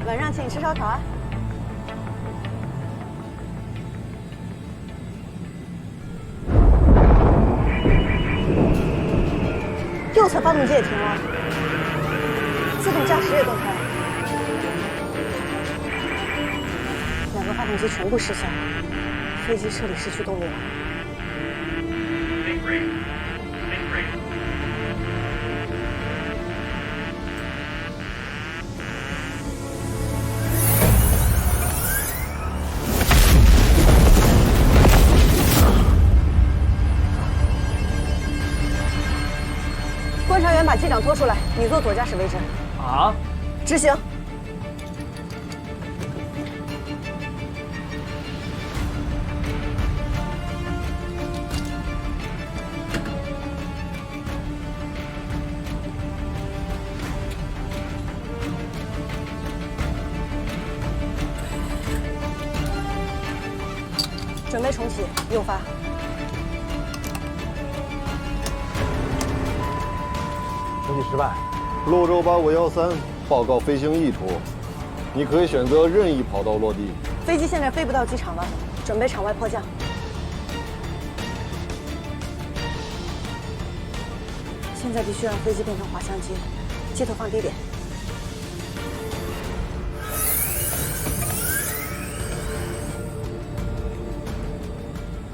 晚上请你吃烧烤啊！右侧发动机也停了，自动驾驶也断开了，两个发动机全部失效，飞机彻底失去动力了。观察员把机长拖出来，你做左驾驶位置。啊？执行。准备重启，右发。重启失败。潞州8513，报告飞行意图。你可以选择任意跑道落地。飞机现在飞不到机场了，准备场外迫降。现在必须让飞机变成滑翔机，机头放低点。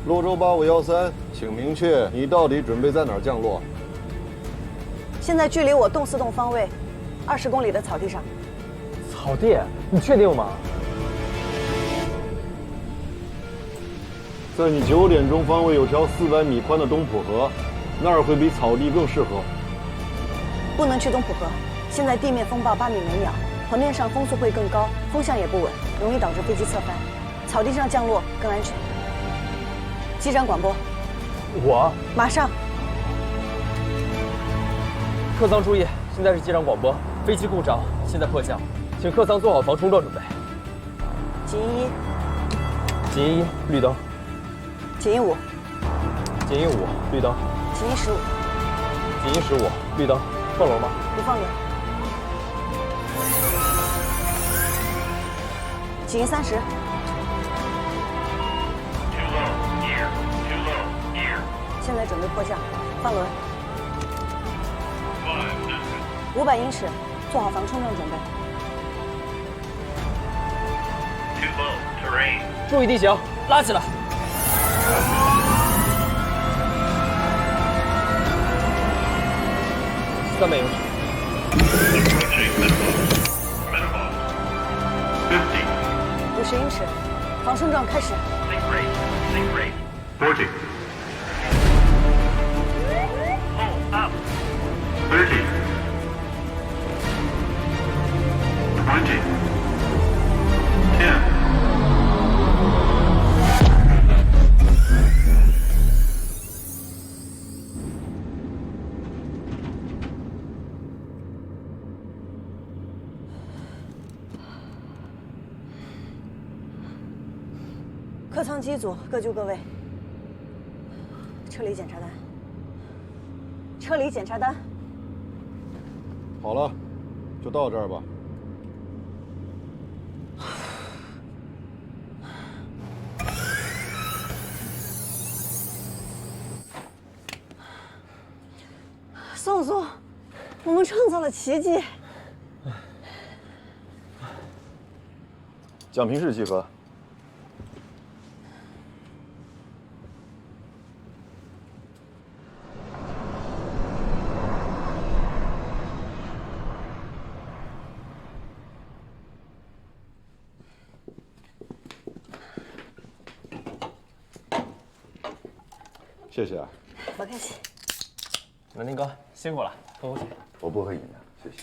潞州8513，请明确你到底准备在哪儿降落？现在距离我动4栋方位20公里的草地上。草地？你确定吗？在你9点钟方位有条400米宽的东浦河，那儿会比草地更适合。不能去东浦河，现在地面风暴8米每秒，河面上风速会更高，风向也不稳，容易导致飞机侧翻。草地上降落更安全。机长广播。我马上。客舱注意，现在是机长广播，飞机故障，现在迫降，请客舱做好防冲撞准备。锦衣1，锦衣1，绿灯。锦衣5，锦衣5，绿灯。锦衣15，锦衣15，绿灯。放轮吗？不放轮。锦衣30。现在准备迫降，放轮。500英尺，做好防冲撞准备。注意地形，拉起来。300英尺。50英尺，防冲撞开始。20, 10. 客舱机组各就各位。车里检查单。车里检查单。好了，就到这儿吧。宋宋，我们创造了奇迹。奖评是集合。谢谢啊。不客气。文林哥辛苦了，喝口水。我不喝饮料，谢谢。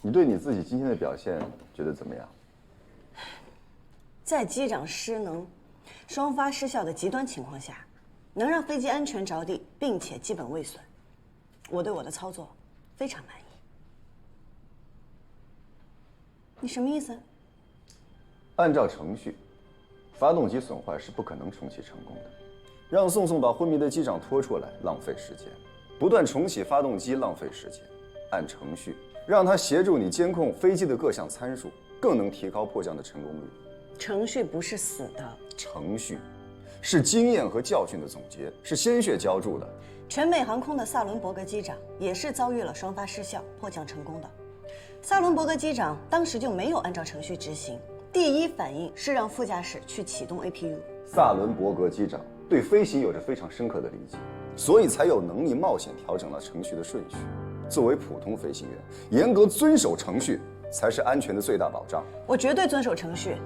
你对你自己今天的表现觉得怎么样？在机长失能、双发失效的极端情况下，能让飞机安全着地，并且基本未损，我对我的操作非常满意。你什么意思？按照程序，发动机损坏是不可能重启成功的。让宋宋把昏迷的机长拖出来，浪费时间；不断重启发动机，浪费时间。按程序，让他协助你监控飞机的各项参数，更能提高迫降的成功率。程序不是死的，程序是经验和教训的总结，是鲜血浇筑的。全美航空的萨伦伯格机长也是遭遇了双发失效、迫降成功的。萨伦伯格机长当时就没有按照程序执行，第一反应是让副驾驶去启动 APU。萨伦伯格机长对飞行有着非常深刻的理解，所以才有能力冒险调整了程序的顺序。作为普通飞行员，严格遵守程序才是安全的最大保障。我绝对遵守程序，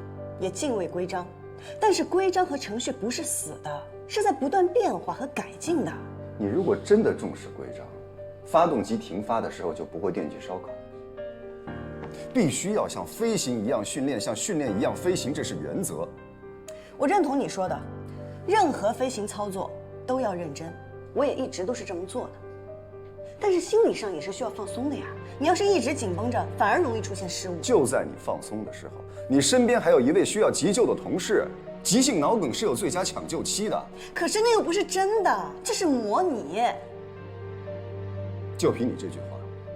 也敬畏规章，但是规章和程序不是死的，是在不断变化和改进的。你如果真的重视规章，发动机停发的时候就不会惦记烧烤。必须要像飞行一样训练，像训练一样飞行，这是原则。我认同你说的，任何飞行操作都要认真，我也一直都是这么做的。但是心理上也是需要放松的呀。你要是一直紧绷着，反而容易出现失误。就在你放松的时候，你身边还有一位需要急救的同事。急性脑梗是有最佳抢救期的。可是那又不是真的，这是模拟。就凭你这句话，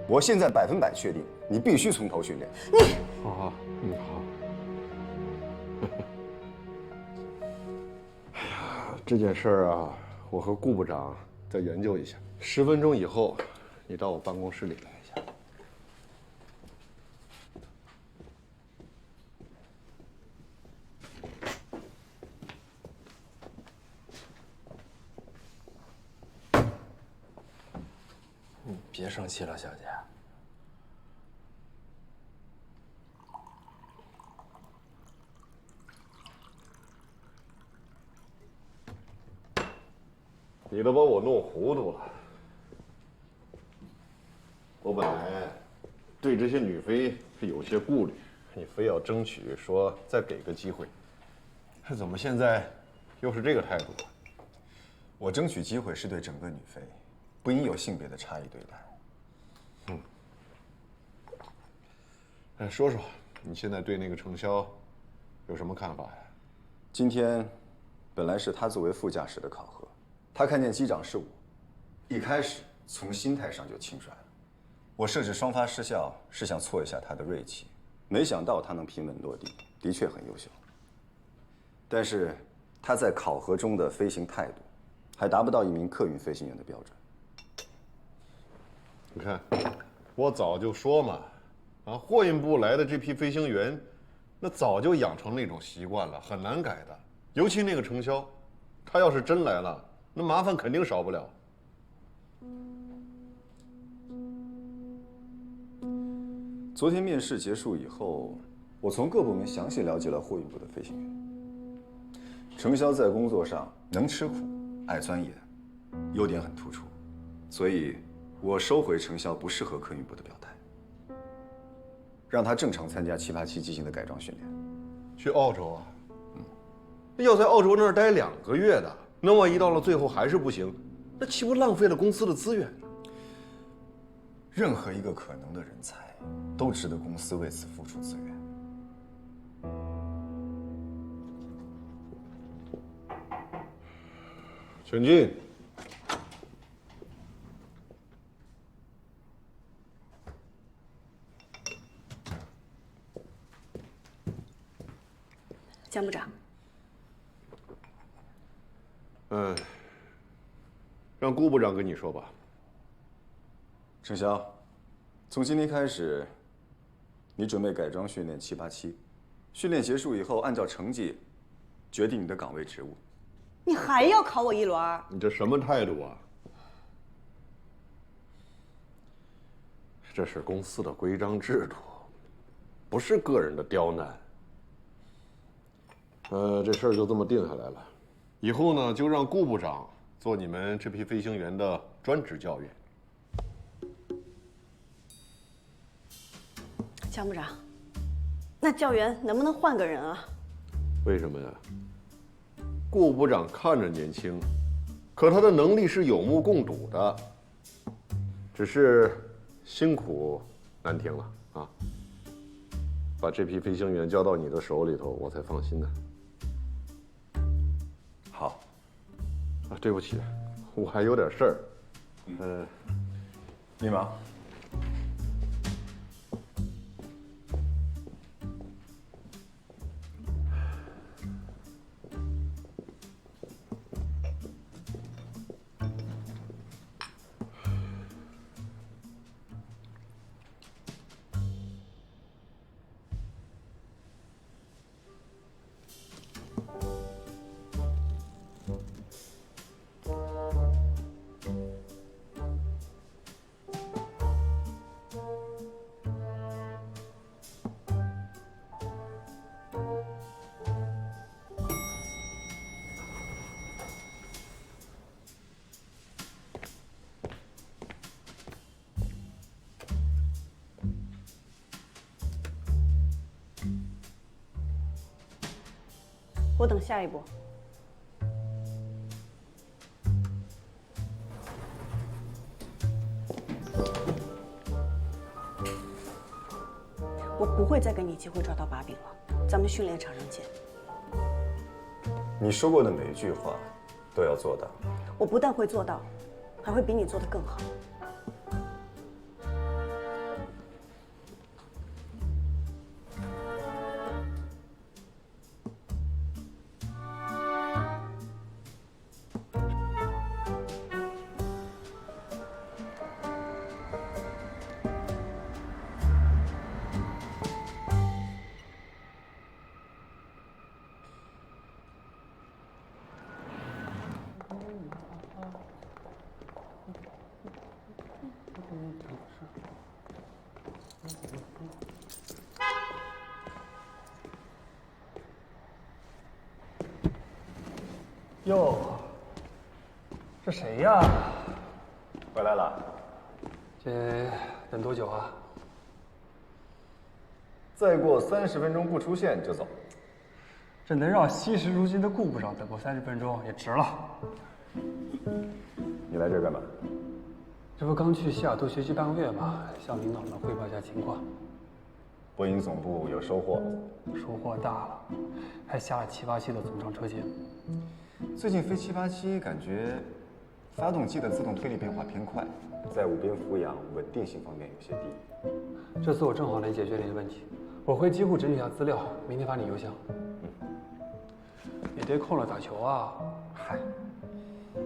我现在100%确定，你必须从头训练。你好，好。哎呀，这件事儿啊，我和顾部长再研究一下。10分钟以后，你到我办公室里来一下。你别生气了，小姐。你都把我弄糊涂了。我本来对这些女飞是有些顾虑，你非要争取说再给个机会，怎么现在又是这个态度？我争取机会是对整个女飞，不应有性别的差异对待。说说你现在对那个程潇有什么看法呀？今天本来是他作为副驾驶的考核，他看见机长是我，一开始从心态上就轻率了。我设置双发失效是想挫一下他的锐气，没想到他能平稳落地，的确很优秀。但是他在考核中的飞行态度，还达不到一名客运飞行员的标准。你看，我早就说嘛，货运部来的这批飞行员，那早就养成那种习惯了，很难改的。尤其那个程潇，他要是真来了，那麻烦肯定少不了。昨天面试结束以后，我从各部门详细了解了货运部的飞行员。程潇在工作上能吃苦，爱钻研，优点很突出。所以，我收回程潇不适合客运部的表态，让他正常参加787机型的改装训练。去澳洲啊？要在澳洲那儿待2个月的，那万一到了最后还是不行，那岂不浪费了公司的资源呢？任何一个可能的人才，都值得公司为此付出资源。请进。江部长。让顾部长跟你说吧。程潇，从今天开始，你准备改装训练787，训练结束以后，按照成绩决定你的岗位职务。你还要考我一轮？你这什么态度啊？这是公司的规章制度，不是个人的刁难。这事儿就这么定下来了。以后呢，就让顾部长做你们这批飞行员的专职教员。江部长，那教员能不能换个人啊？为什么呀？顾部长看着年轻，可他的能力是有目共睹的，只是辛苦难听了啊！把这批飞行员交到你的手里头，我才放心呢。好。对不起，我还有点事儿。你忙。我等下一步。我不会再给你机会抓到把柄了，咱们训练场上见。你说过的每一句话，都要做到。我不但会做到，还会比你做得更好。哟，这谁呀？回来了。这等多久啊？再过30分钟不出现就走。这能让惜时如金的顾部长等过30分钟也值了。你来这儿干嘛？这不刚去西雅图学习半个月吗？向领导们汇报一下情况。波音总部有收获？收获大了，还下了787的总长车型。最近飞787感觉发动机的自动推力变化偏快，在五边俯仰稳定性方面有些低。这次我正好能解决你的问题，我回机库整理一下资料，明天发你邮箱。你得空了打球啊？嗨，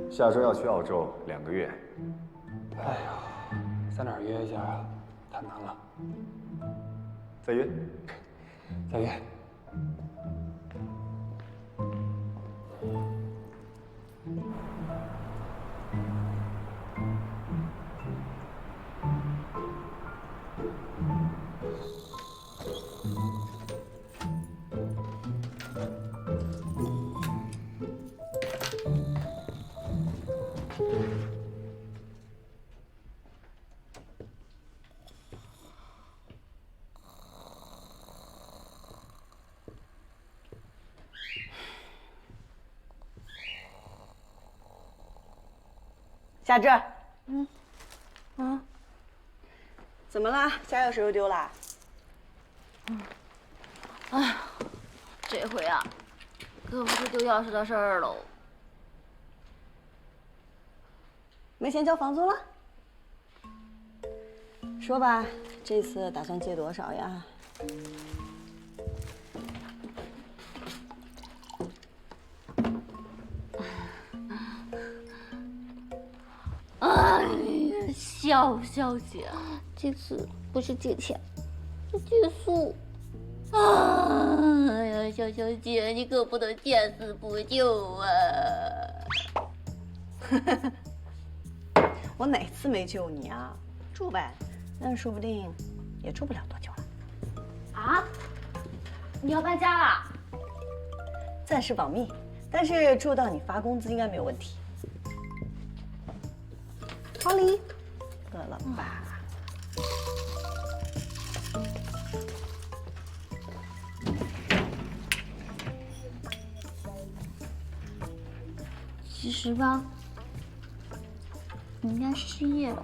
下周要去澳洲2个月。哎呀，在哪儿约一下啊？太难了。再约。再约。夏至。怎么了？家钥匙又丢了？哎，这回啊，可不是丢钥匙的事儿喽。没钱交房租了？说吧，这次打算借多少呀？哎呀，小姐，这次不是借钱，是借宿。哎呀，小姐，你可不能见死不救啊！我哪次没救你啊？住呗，但说不定也住不了多久了。啊？你要搬家啦？暂时保密，但是住到你发工资应该没有问题。好礼，饿了吧？其实吧，你应该失业了。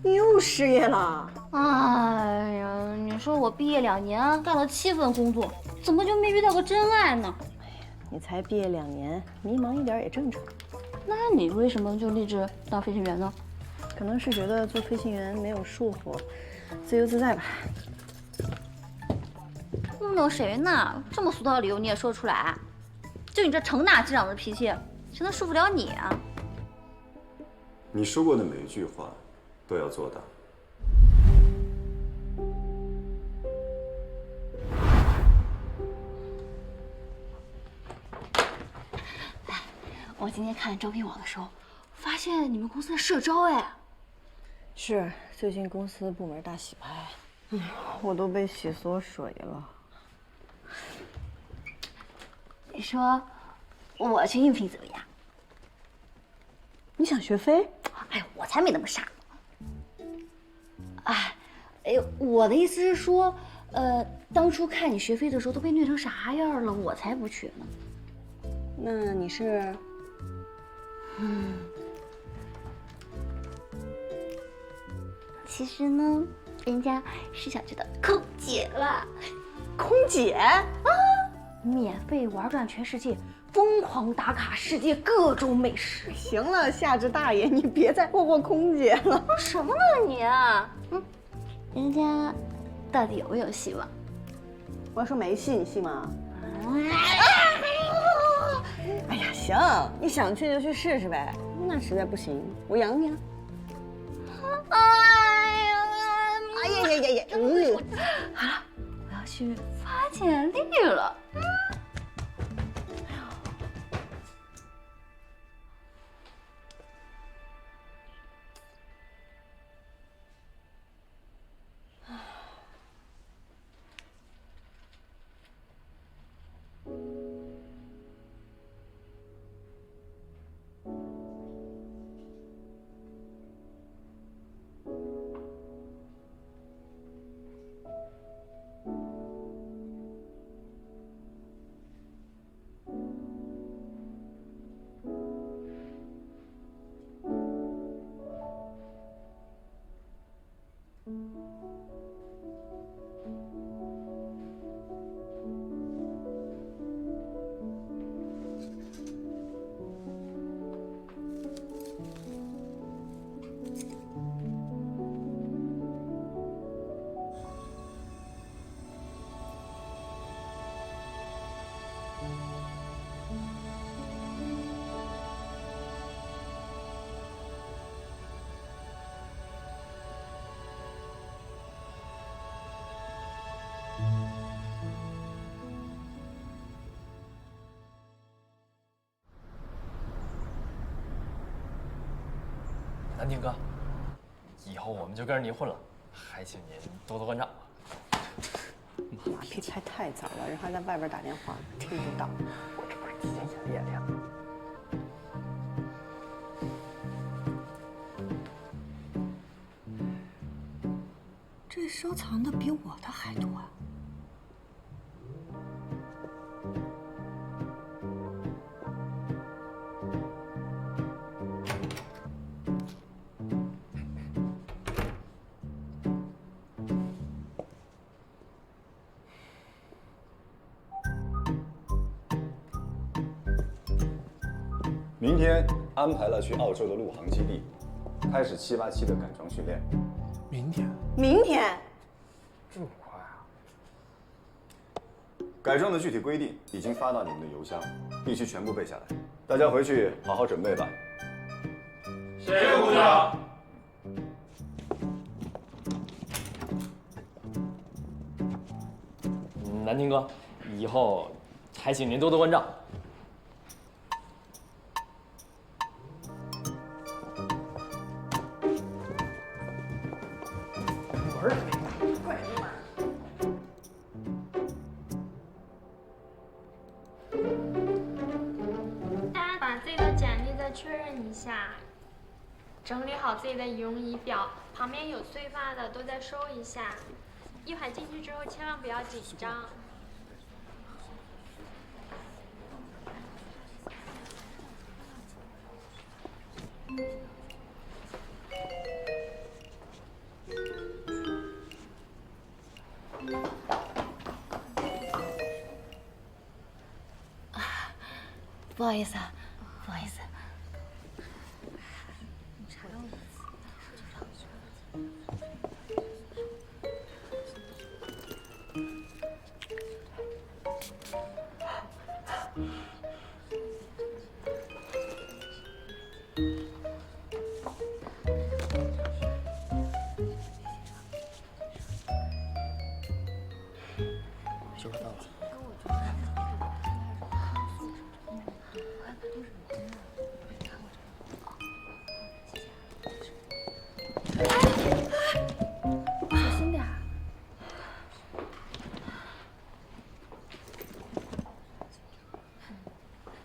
你又失业了？哎呀，你说我毕业2年，干了7份工作，怎么就没遇到个真爱呢？哎呀，你才毕业2年，迷茫一点也正常。那你为什么就立志当飞行员呢？可能是觉得做飞行员没有束缚，自由自在吧。糊弄谁呢？这么俗套的理由你也说出来？就你这成大机长的脾气，谁能束缚了你啊？你说过的每一句话都要做到。我今天看招聘网的时候，发现你们公司在社招哎。是，最近公司部门大洗牌，我都被洗缩水了。你说我去应聘怎么样？你想学飞？哎，我才没那么傻呢。哎，我的意思是说，当初看你学飞的时候都被虐成啥样了，我才不去呢。那你是？其实呢，人家是想知道空姐了。空姐啊，免费玩转全世界，疯狂打卡世界各种美食。行了，夏至大爷，你别再霍霍空姐了。说什么呢你啊？人家到底有没有戏望？我要说没戏，你信吗？哎呀，行，你想去就去试试呗。那实在不行，我养你啊。哎呀，好了，我要去发简历了。南丁哥，以后我们就跟着您混了，还请您多多关照。马屁拍太早了，人还在外边打电话，听不到。我这不是提前演练吗？这收藏的比我的还多啊！明天安排了去澳洲的陆航基地，开始787的改装训练。明天？明天？这么快啊？改装的具体规定已经发到你们的邮箱，必须全部背下来。大家回去好好准备吧。谢谢部长。南亭哥，以后还请您多多关照。大家把自己的简历再确认一下，整理好自己的仪容仪表，旁边有碎发的都再收一下。一会儿进去之后千万不要紧张。不好意思啊，不好意思。就是到了。小心点儿。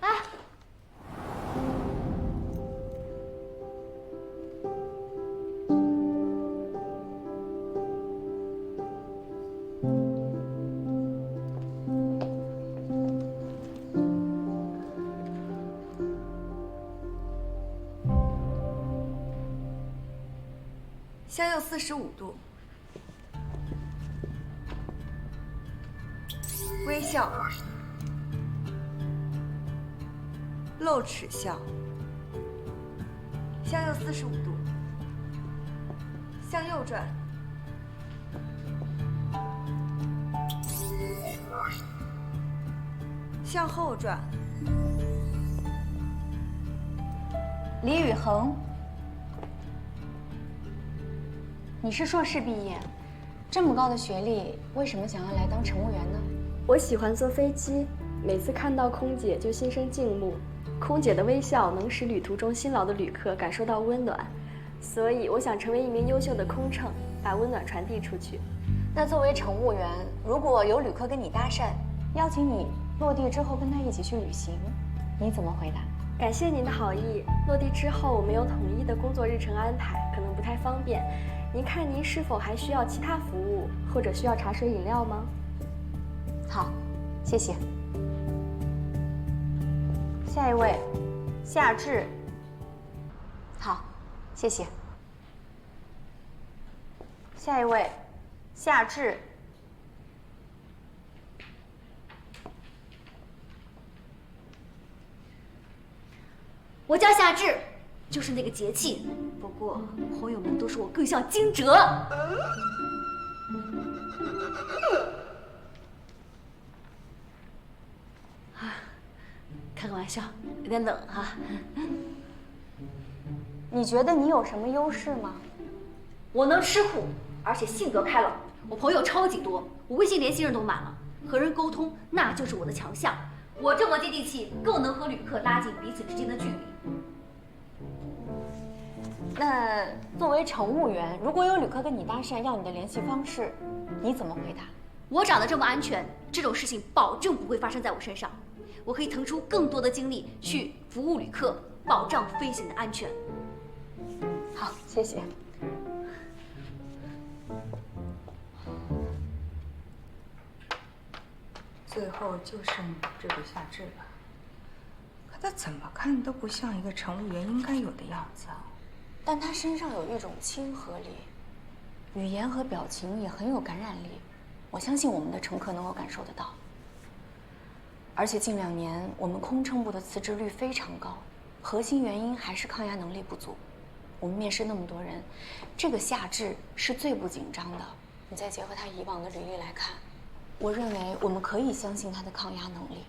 哎，向右45度，微笑，露齿笑，向右45度，向右转，向后转。李宇恒，你是硕士毕业，这么高的学历，为什么想要来当乘务员呢？我喜欢坐飞机，每次看到空姐就心生敬慕。空姐的微笑能使旅途中辛劳的旅客感受到温暖，所以我想成为一名优秀的空乘，把温暖传递出去。那作为乘务员，如果有旅客跟你搭讪，邀请你落地之后跟他一起去旅行，你怎么回答？感谢您的好意。落地之后，我们有统一的工作日程安排，可能不太方便。您看您是否还需要其他服务，或者需要茶水饮料吗？好，谢谢。下一位，夏至。好，谢谢。下一位，夏至。我叫夏至，就是那个节气。不过朋友们都说我更像惊蛰。开个玩笑，有点冷哈。你觉得你有什么优势吗？我能吃苦，而且性格开朗，我朋友超级多，我微信联系人都满了，和人沟通那就是我的强项。我这么接地气，更能和旅客拉近彼此之间的距离。那作为乘务员，如果有旅客跟你搭讪要你的联系方式，你怎么回答？我长得这么安全，这种事情保证不会发生在我身上。我可以腾出更多的精力去服务旅客，保障飞行的安全。好，谢谢。最后就剩这个夏至了，可他怎么看都不像一个乘务员应该有的样子啊。但他身上有一种亲和力，语言和表情也很有感染力，我相信我们的乘客能够感受得到。而且近2年我们空乘部的辞职率非常高，核心原因还是抗压能力不足。我们面试那么多人，这个夏至是最不紧张的。你再结合他以往的履历来看，我认为我们可以相信他的抗压能力。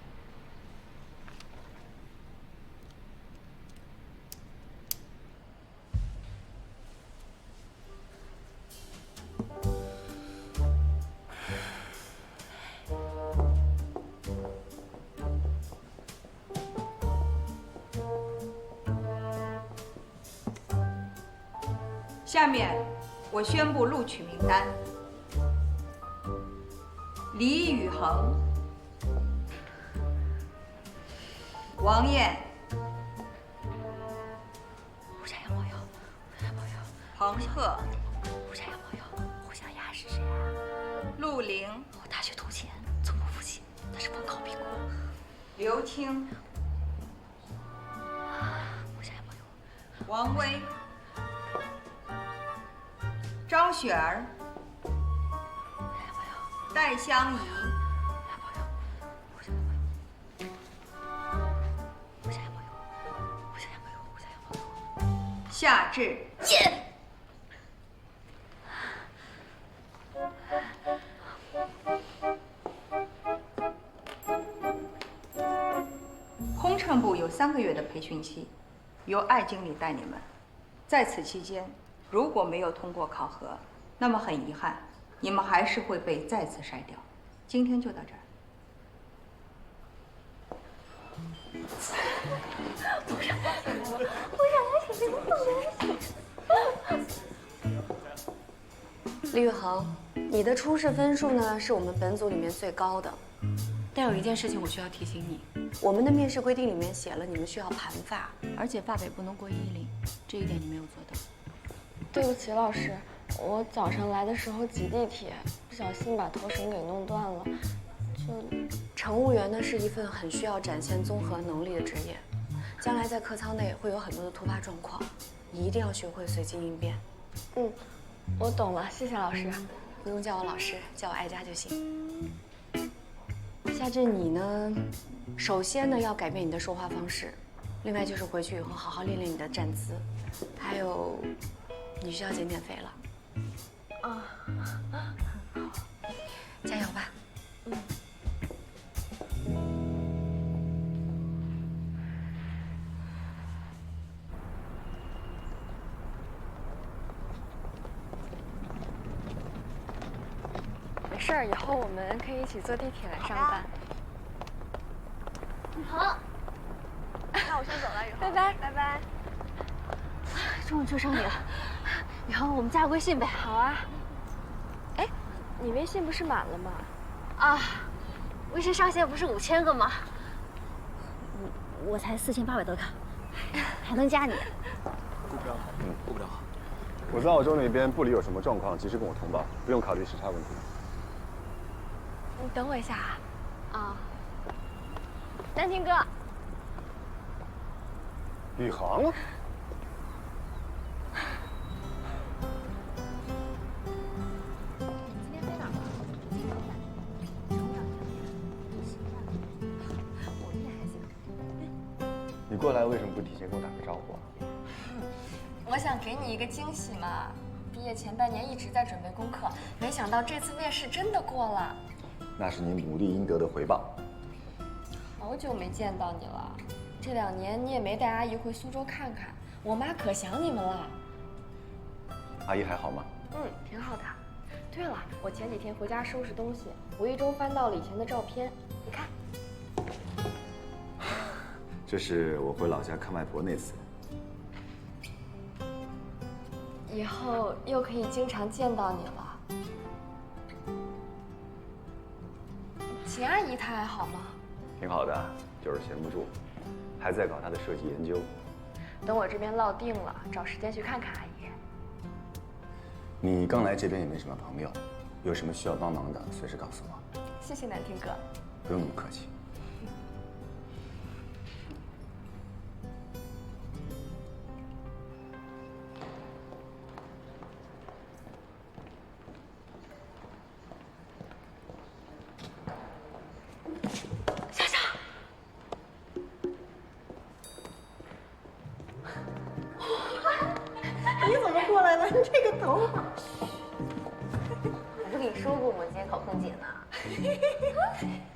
下面，我宣布录取名单：李宇恒、王艳、互相要朋友，互相朋友。彭赫、互相要朋友，互相呀是谁啊？陆凌、我大学头前，从不服气，那是逢考必过。刘青、互相要朋友。王威、张雪儿、戴香怡、夏至。耶！空乘部有3个月的培训期，由艾经理带你们。在此期间，如果没有通过考核，那么很遗憾，你们还是会被再次筛掉。今天就到这儿。不想要请李宇恒，你的初试分数呢是我们本组里面最高的，但有一件事情我需要提醒你，我们的面试规定里面写了你们需要盘发，而且发尾不能过10，这一点你没有做到。对不起，老师，我早上来的时候挤地铁，不小心把头绳给弄断了。乘务员呢是一份很需要展现综合能力的职业，将来在客舱内会有很多的突发状况，你一定要学会随机应变。嗯，我懂了，谢谢老师。不用叫我老师，叫我哀家就行。夏至，你呢，首先呢要改变你的说话方式，另外就是回去以后好好练练你的站姿，还有，你需要减肥了。啊，加油吧。嗯。没事儿，以后我们可以一起坐地铁来上班。好，那我先走了，以后拜拜拜拜。终于追上你了，以后我们加微信呗。好啊。哎，你微信不是满了吗？啊，微信上限不是5000个吗？我才4800多个，还能加你。顾不了好，顾不了好。我在澳洲那边部里有什么状况，及时跟我通报，不用考虑时差问题。你等我一下啊。啊。南亭哥。宇航。你过来为什么不提前跟我打个招呼啊？我想给你一个惊喜嘛。毕业前半年一直在准备功课，没想到这次面试真的过了。那是你努力应得的回报。好久没见到你了，这2年你也没带阿姨回苏州看看，我妈可想你们了。阿姨还好吗？嗯，挺好的。对了，我前几天回家收拾东西，无意中翻到了以前的照片，你看。这是我回老家看外婆那次。以后又可以经常见到你了。秦阿姨她还好吗？挺好的，就是闲不住，还在搞她的设计研究。等我这边落定了，找时间去看看阿姨。你刚来这边也没什么朋友，有什么需要帮忙的，随时告诉我。谢谢南亭哥。不用那么客气。烦这个头发。我不跟你说过我今天考空姐呢。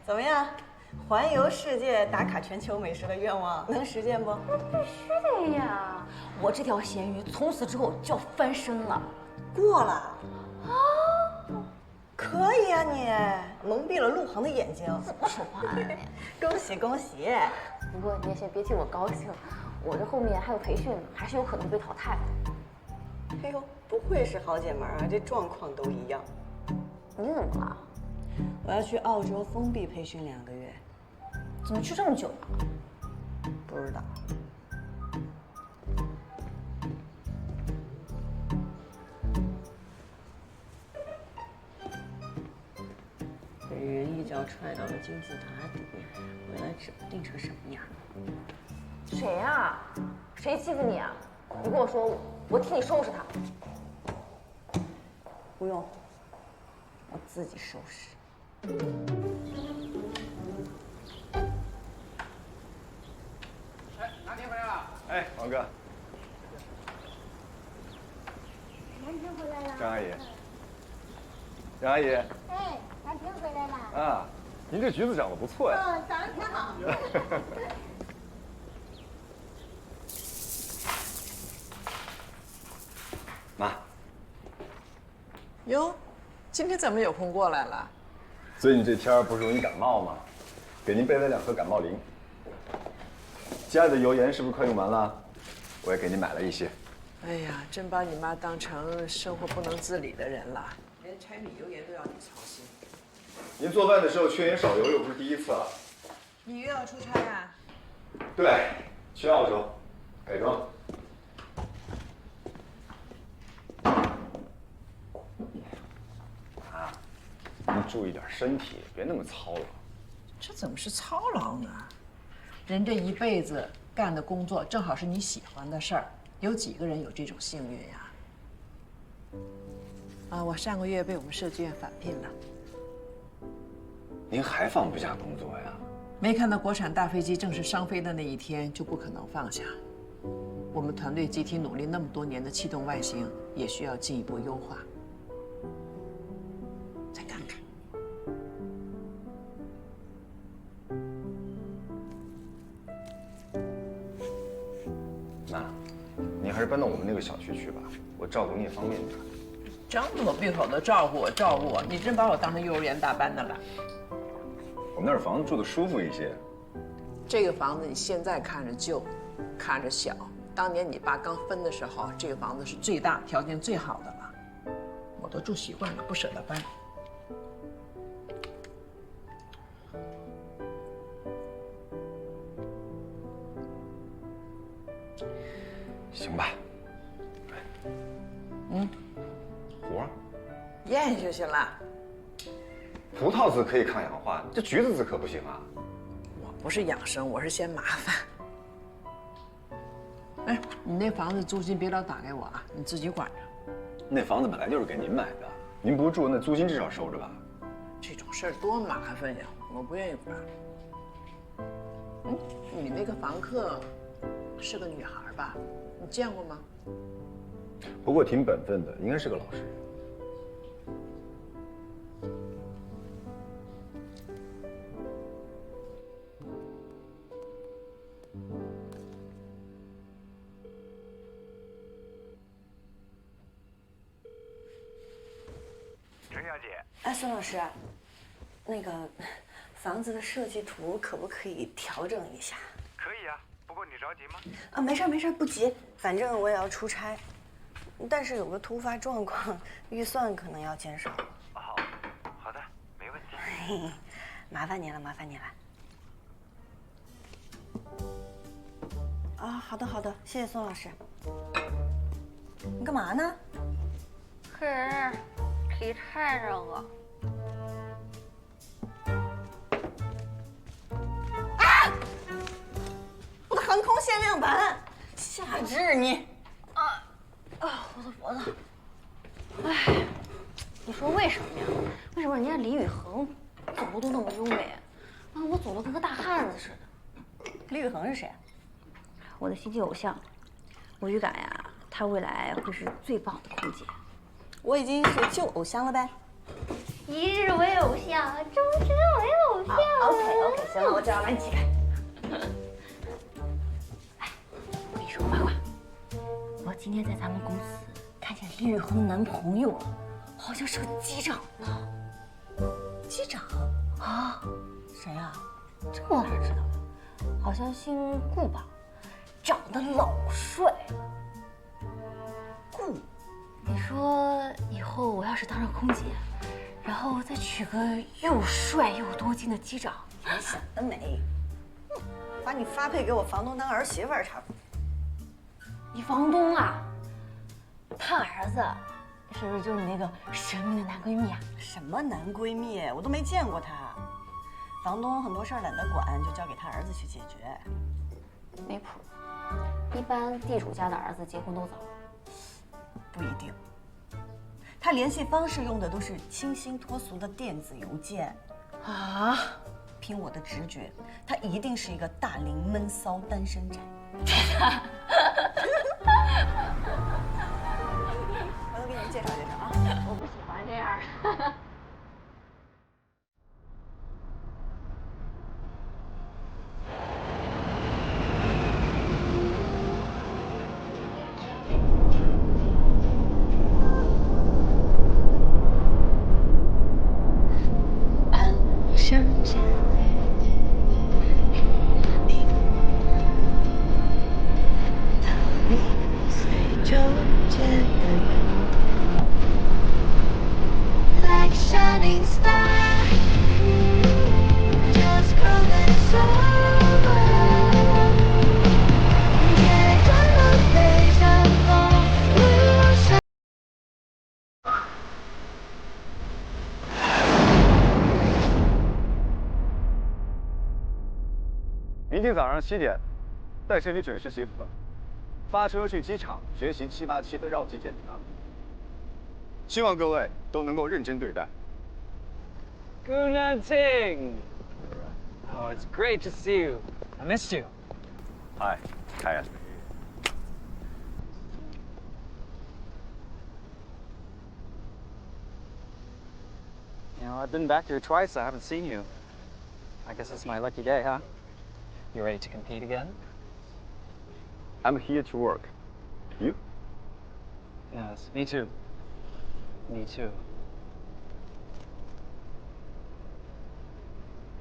怎么样？环游世界、打卡全球美食的愿望能实现不？必须的呀！我这条咸鱼从此之后就要翻身了。过了啊？可以啊你，蒙蔽了陆航的眼睛。怎么说话呢？恭喜恭喜！不过你也先别替我高兴，我这后面还有培训呢，还是有可能被淘愧的。哎呦，不愧是好姐们啊，这状况都一样。你怎么了？我要去澳洲封闭培训2个月。怎么去这么久啊？不知道。被人一脚踹到了金字塔底，未来指不定成什么样。谁呀？谁欺负你啊？你跟我说，我替你收拾他。不用，我自己收拾。哎，拿铁回来了。哎，王哥。南婷回来了。张阿姨。张阿姨。哎，南婷回来了。啊，您这橘子长得不错呀。哦，长得挺好。妈。哟，今天怎么有空过来了？最近这天儿不是容易感冒吗？给您备了2盒感冒灵。家里的油盐是不是快用完了？我也给您买了一些。哎呀，真把你妈当成生活不能自理的人了，连柴米油盐都要你操心。您做饭的时候缺盐少油又不是第一次了。你又要出差啊？对，去澳洲改装。啊，您注意点身体，别那么操劳。这怎么是操劳呢？人这一辈子干的工作正好是你喜欢的事儿，有几个人有这种幸运呀？啊，我上个月被我们设计院返聘了。您还放不下工作呀？没看到国产大飞机正式商飞的那一天，就不可能放下。我们团队集体努力那么多年的气动外形，也需要进一步优化。再看看。妈，您还是搬到我们那个小区去吧，我照顾你也方便点。张口闭口的照顾我，照顾我，你真把我当成幼儿园大班的了。我们那儿房子住的舒服一些。这个房子你现在看着旧，看着小，当年你爸刚分的时候，这个房子是最大、条件最好的了。我都住习惯了，不舍得搬。行吧。核咽下去了。葡萄籽可以抗氧化，这橘子籽可不行啊。我不是养生，我是嫌麻烦。哎，你那房子租金别老打给我啊，你自己管着。那房子本来就是给您买的，您不住，那租金至少收着吧。这种事儿多麻烦呀，我不愿意管。你那个房客是个女孩吧？你见过吗？不过挺本分的，应该是个老实人。程小姐，哎，孙老师，那个房子的设计图可不可以调整一下？可以啊，不过你着急吗？啊，没事没事，不急，反正我也要出差，但是有个突发状况，预算可能要减少。好，好的，没问题。嘿嘿，麻烦您了，麻烦您了。啊，好的好的，谢谢孙老师。你干嘛呢？可是劈柴这个。啊！我的航空限量版，夏至你。我的脖子。哎，你说为什么呀？为什么人家李宇恒走路都那么优美，啊，我走路跟个大汉子似的？李宇恒是谁？我的希冀偶像。我预感呀，他她未来会是最棒的空姐。我已经是旧偶像了呗。一日为偶像，终身为偶像。OK， 行了，我知道了，你起开。哎，我跟你说个八卦，我今天在咱们公司看见李宇恒男朋友了，好像是个机长呢。机长啊？谁啊？这我哪知道呀？好像姓顾吧，长得老帅。顾，你说以后我要是当上空姐，然后再娶个又帅又多金的机长，你想得美！把你发配给我房东当儿媳妇儿差不多。你房东啊？他儿子是不是就是你那个神秘的男闺蜜啊？什么男闺蜜？我都没见过他。房东很多事儿懒得管，就交给他儿子去解决。没谱。一般地主家的儿子结婚都早。不一定。他联系方式用的都是清新脱俗的电子邮件。啊？凭我的直觉，他一定是一个大龄闷骚单身宅。回头给你们介绍介绍啊。我不喜欢这样的。明天早上7点，在这里准时集合，发车去机场学习787的绕机检查。希望各位都能够认真对待。Good night. Oh, it's great to see you. I missed you. Hi, Kaya. You know, I've been back here twice. I haven't seen you. I guess it's my lucky day, huh? You ready to compete again? I'm here to work. You? Yes, me too. Me too.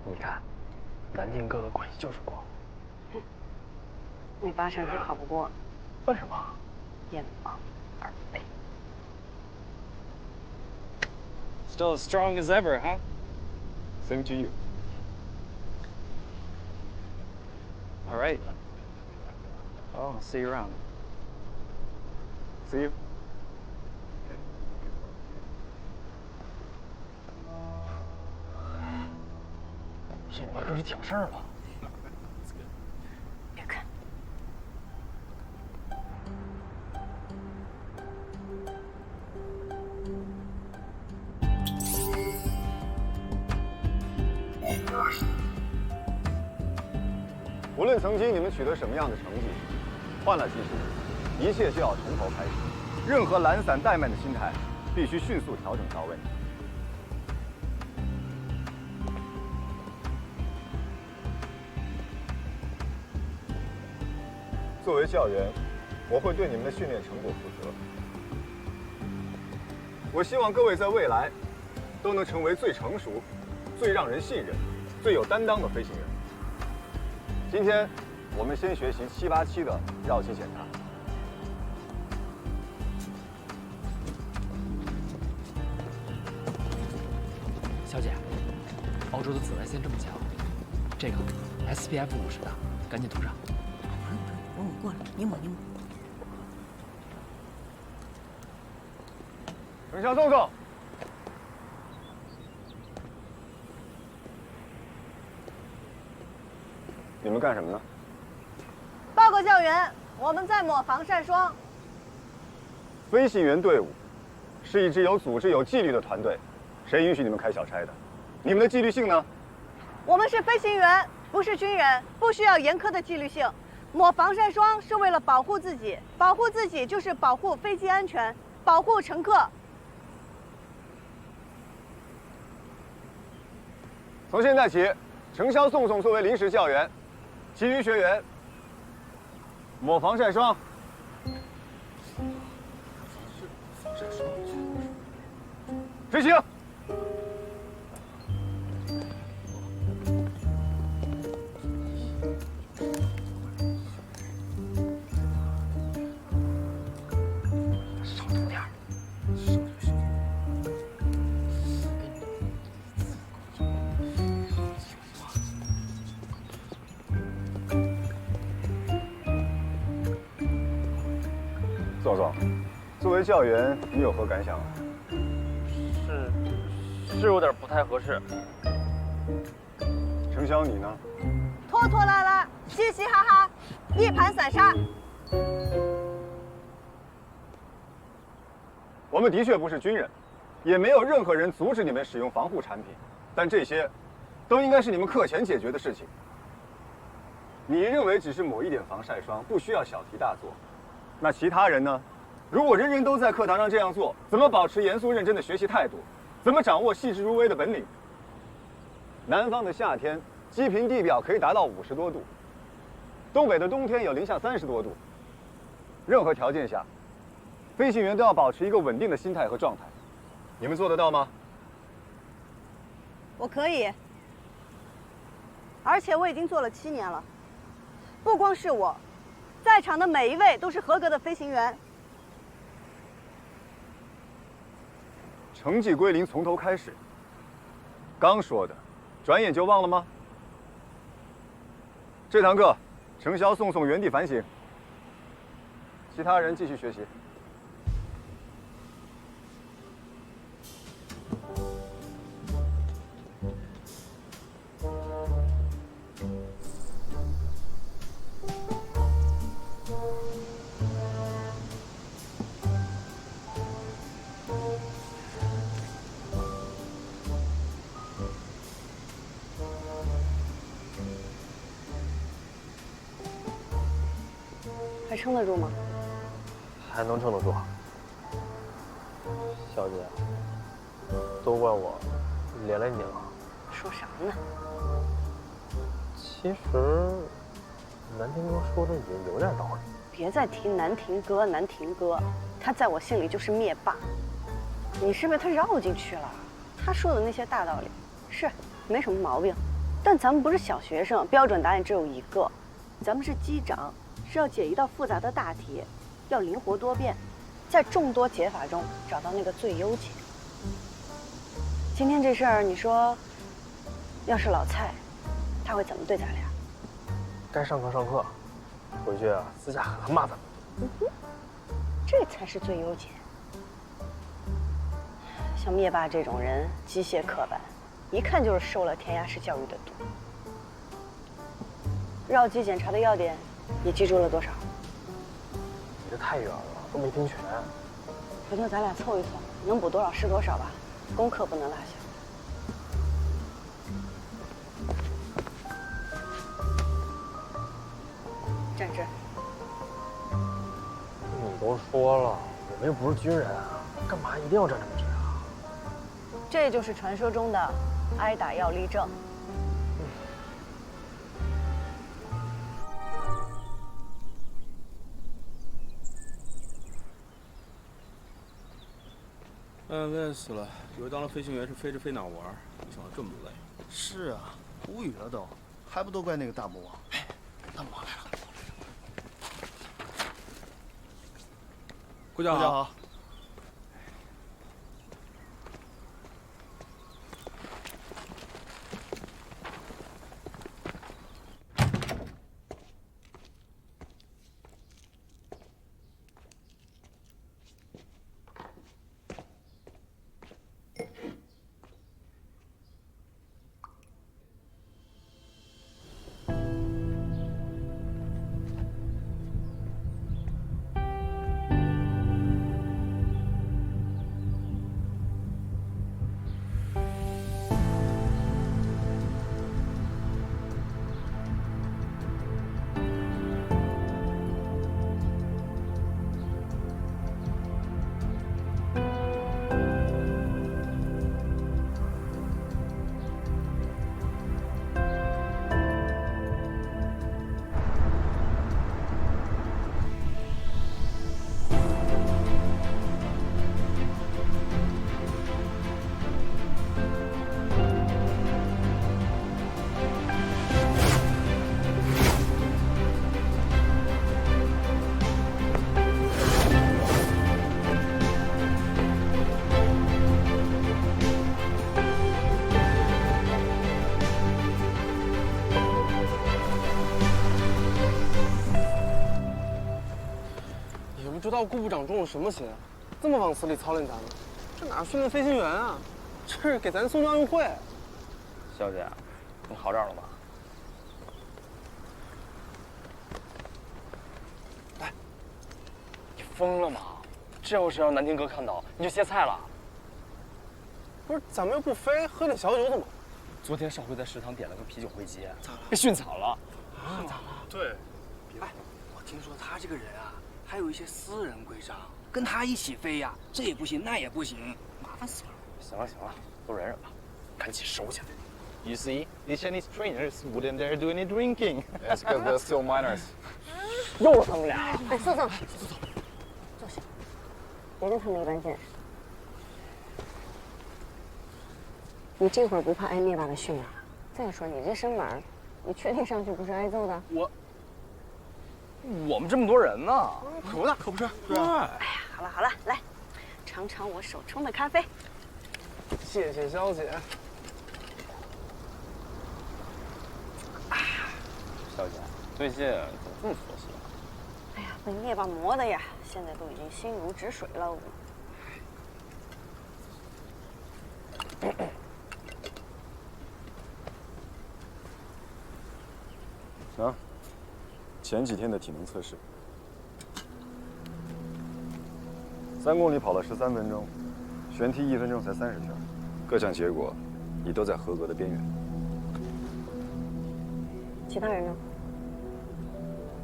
你看，南京哥哥关系就是光。那8成是考不过。为什么？眼盲2倍。Still as strong as ever, huh? Same to you. All right. Oh, I'll see you around. See you. 有了这是挑事儿了。别看。无论曾经你们取得什么样的成绩，换了技术，一切就要从头开始。任何懒散怠慢的心态，必须迅速调整到位。作为教员，我会对你们的训练成果负责。我希望各位在未来都能成为最成熟、最让人信任、最有担当的飞行员。今天我们先学习787的绕机检查。小姐，澳洲的紫外线这么强，这个 SPF 50的，赶紧涂上。不用，我过来，你抹。等下送送。你们干什么呢？报告教员，我们在抹防晒霜。飞行员队伍是一支有组织、有纪律的团队，谁允许你们开小差的？你们的纪律性呢？我们是飞行员，不是军人，不需要严苛的纪律性。抹防晒霜是为了保护自己，保护自己就是保护飞机安全，保护乘客。从现在起，程潇、宋宋作为临时教员，其余学员抹防晒霜。执行。少涂点儿。宋宋，作为教员，你有何感想啊？是有点不太合适。程潇，你呢？拖拖拉拉，嘻嘻哈哈，一盘散沙。我们的确不是军人，也没有任何人阻止你们使用防护产品，但这些都应该是你们课前解决的事情。你认为只是抹一点防晒霜，不需要小题大做，那其他人呢？如果人人都在课堂上这样做，怎么保持严肃认真的学习态度？怎么掌握细致入微的本领？南方的夏天，基平地表可以达到50多度，东北的冬天有零下30多度。任何条件下，飞行员都要保持一个稳定的心态和状态。你们做得到吗？我可以，而且我已经做了7年了。不光是我，在场的每一位都是合格的飞行员。成绩归零，从头开始。刚说的，转眼就忘了吗？这堂课，程潇、宋宋原地反省，其他人继续学习。还撑得住吗？还能撑得住。小姐，都怪我连累你了。说啥呢？其实，南亭哥说的也有点道理。别再提南亭哥，南亭哥，他在我心里就是灭霸。你是被他绕进去了。他说的那些大道理，是没什么毛病，但咱们不是小学生，标准答案只有一个。咱们是机长，是要解一道复杂的大题，要灵活多变，在众多解法中找到那个最优解。今天这事儿，你说，要是老蔡，他会怎么对咱俩？该上课上课，回去私下狠狠骂他们。这才是最优解。像灭霸这种人，机械刻板，一看就是受了填鸭式教育的毒。绕机检查的要点，你记住了多少？离得太远了，都没听全。回头咱俩凑一凑，能补多少是多少吧，功课不能落下。站直。你都说了，我们又不是军人，干嘛一定要站这么直啊？这就是传说中的挨打要立正。累死了！以为当了飞行员是飞着飞哪玩，没想到这么累。是啊，无语了都，还不都怪那个大魔王？哎，大魔王来了！顾教好。道顾部长中了什么邪，这么往死里操练咱们？这哪是训练飞行员啊，这是给咱送奥运会。小姐，你好点了吗？来，你疯了吗？这要是让南天哥看到，你就歇菜了。不是，咱们又不飞，喝点小酒怎么？昨天少辉在食堂点了个啤酒回街，被训惨了。啊？咋了？对。哎，我听说他这个人啊，还有一些私人规章，跟他一起飞呀，这也不行，那也不行，麻烦死了。行了行了，都忍忍吧，赶紧收起来。You see, these Chinese trainers wouldn't dare do any drinking. That's because they're still minors. 又是他们俩。哎，坐下，别跟他们一般见识。你这会儿不怕挨灭霸的训啊？再说你这身板，你确定上去不是挨揍的？我们这么多人呢，可不大，可不是。哎呀，好了好了，来，尝尝我手冲的咖啡。谢谢肖姐。小姐，最近怎么这么佛系啊？哎呀，被灭霸磨的呀，现在都已经心如止水了。啊，前几天的体能测试，3公里跑了13分钟，旋踢1分钟才30圈，各项结果你都在合格的边缘。其他人呢？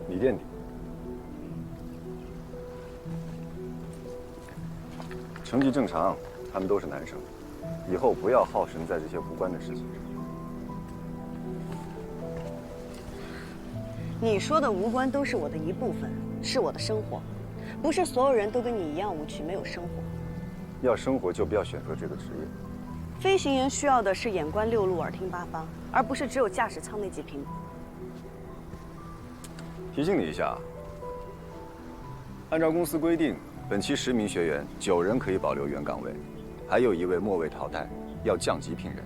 你垫底。成绩正常，他们都是男生，以后不要耗神在这些无关的事情上。你说的无关都是我的一部分，是我的生活，不是所有人都跟你一样无趣，没有生活。要生活就不要选择这个职业。飞行员需要的是眼观六路，耳听八方，而不是只有驾驶舱那几屏。提醒你一下，按照公司规定，本期10名学员9人可以保留原岗位，还有1位末位淘汰，要降级聘人。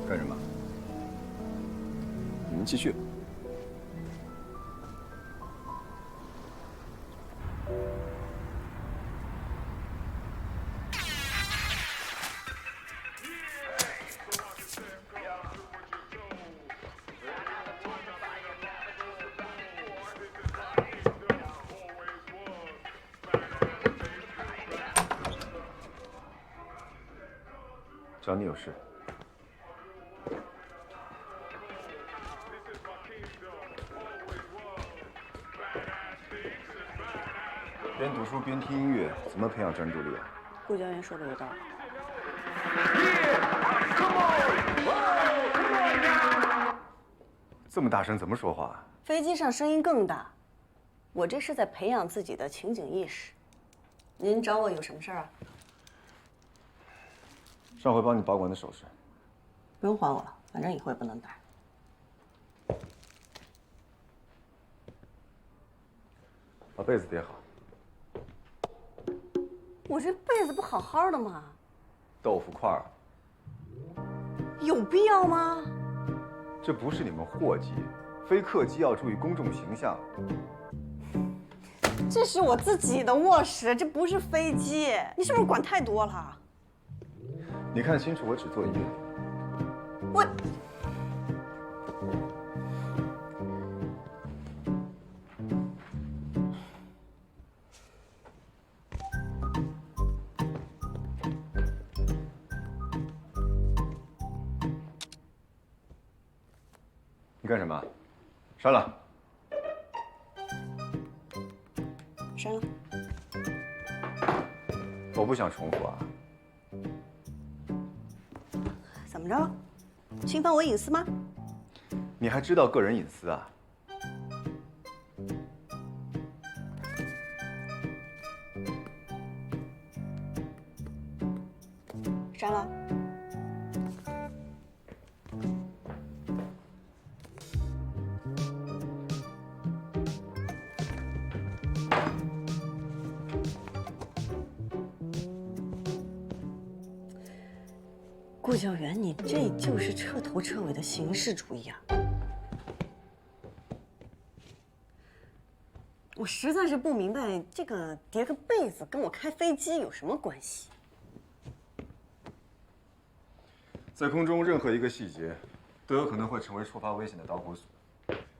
干什么？你们继续。找你有事。边读书边听音乐，怎么培养专注力啊？顾教练说的有道理。这么大声怎么说话？飞机上声音更大。我这是在培养自己的情景意识。您找我有什么事儿啊？上回帮你保管的首饰，不用还我了，反正以后也不能戴。把被子叠好。我这被子不好好的吗？豆腐块儿，有必要吗？这不是你们货机，飞客机要注意公众形象。这是我自己的卧室，这不是飞机，你是不是管太多了？你看清楚，我只做一遍。我。你干什么？删了。删了。我不想重复啊。怎么着？侵犯我隐私吗？你还知道个人隐私啊？删了。顾教员，你这就是彻头彻尾的形式主义啊！我实在是不明白，这个叠个被子跟我开飞机有什么关系？在空中任何一个细节，都有可能会成为触发危险的导火索。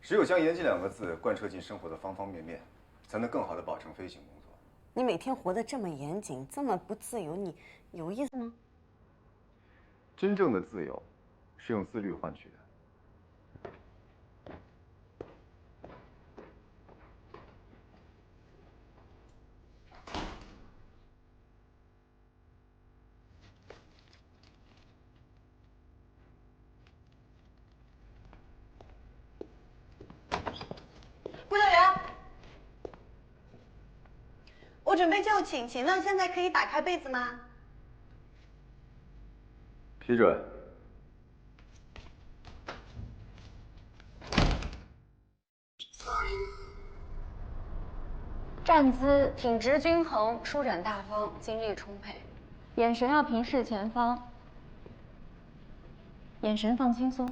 只有将严谨2个字贯彻进生活的方方面面，才能更好地保证飞行工作。你每天活得这么严谨，这么不自由，你有意思吗？真正的自由，是用自律换取的。顾教员，我准备叫请问现在可以打开被子吗？批准。站姿挺直均衡，舒展大方，精力充沛，眼神要平视前方，眼神放轻松，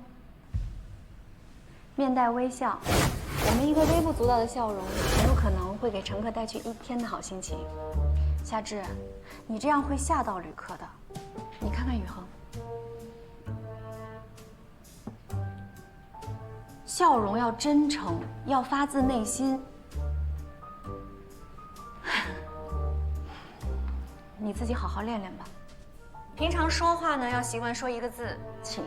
面带微笑。我们一个微不足道的笑容，很有可能会给乘客带去1天的好心情。夏至，你这样会吓到旅客的。你看看宇恒，笑容要真诚，要发自内心。你自己好好练练吧。平常说话呢，要习惯说1个字“请”。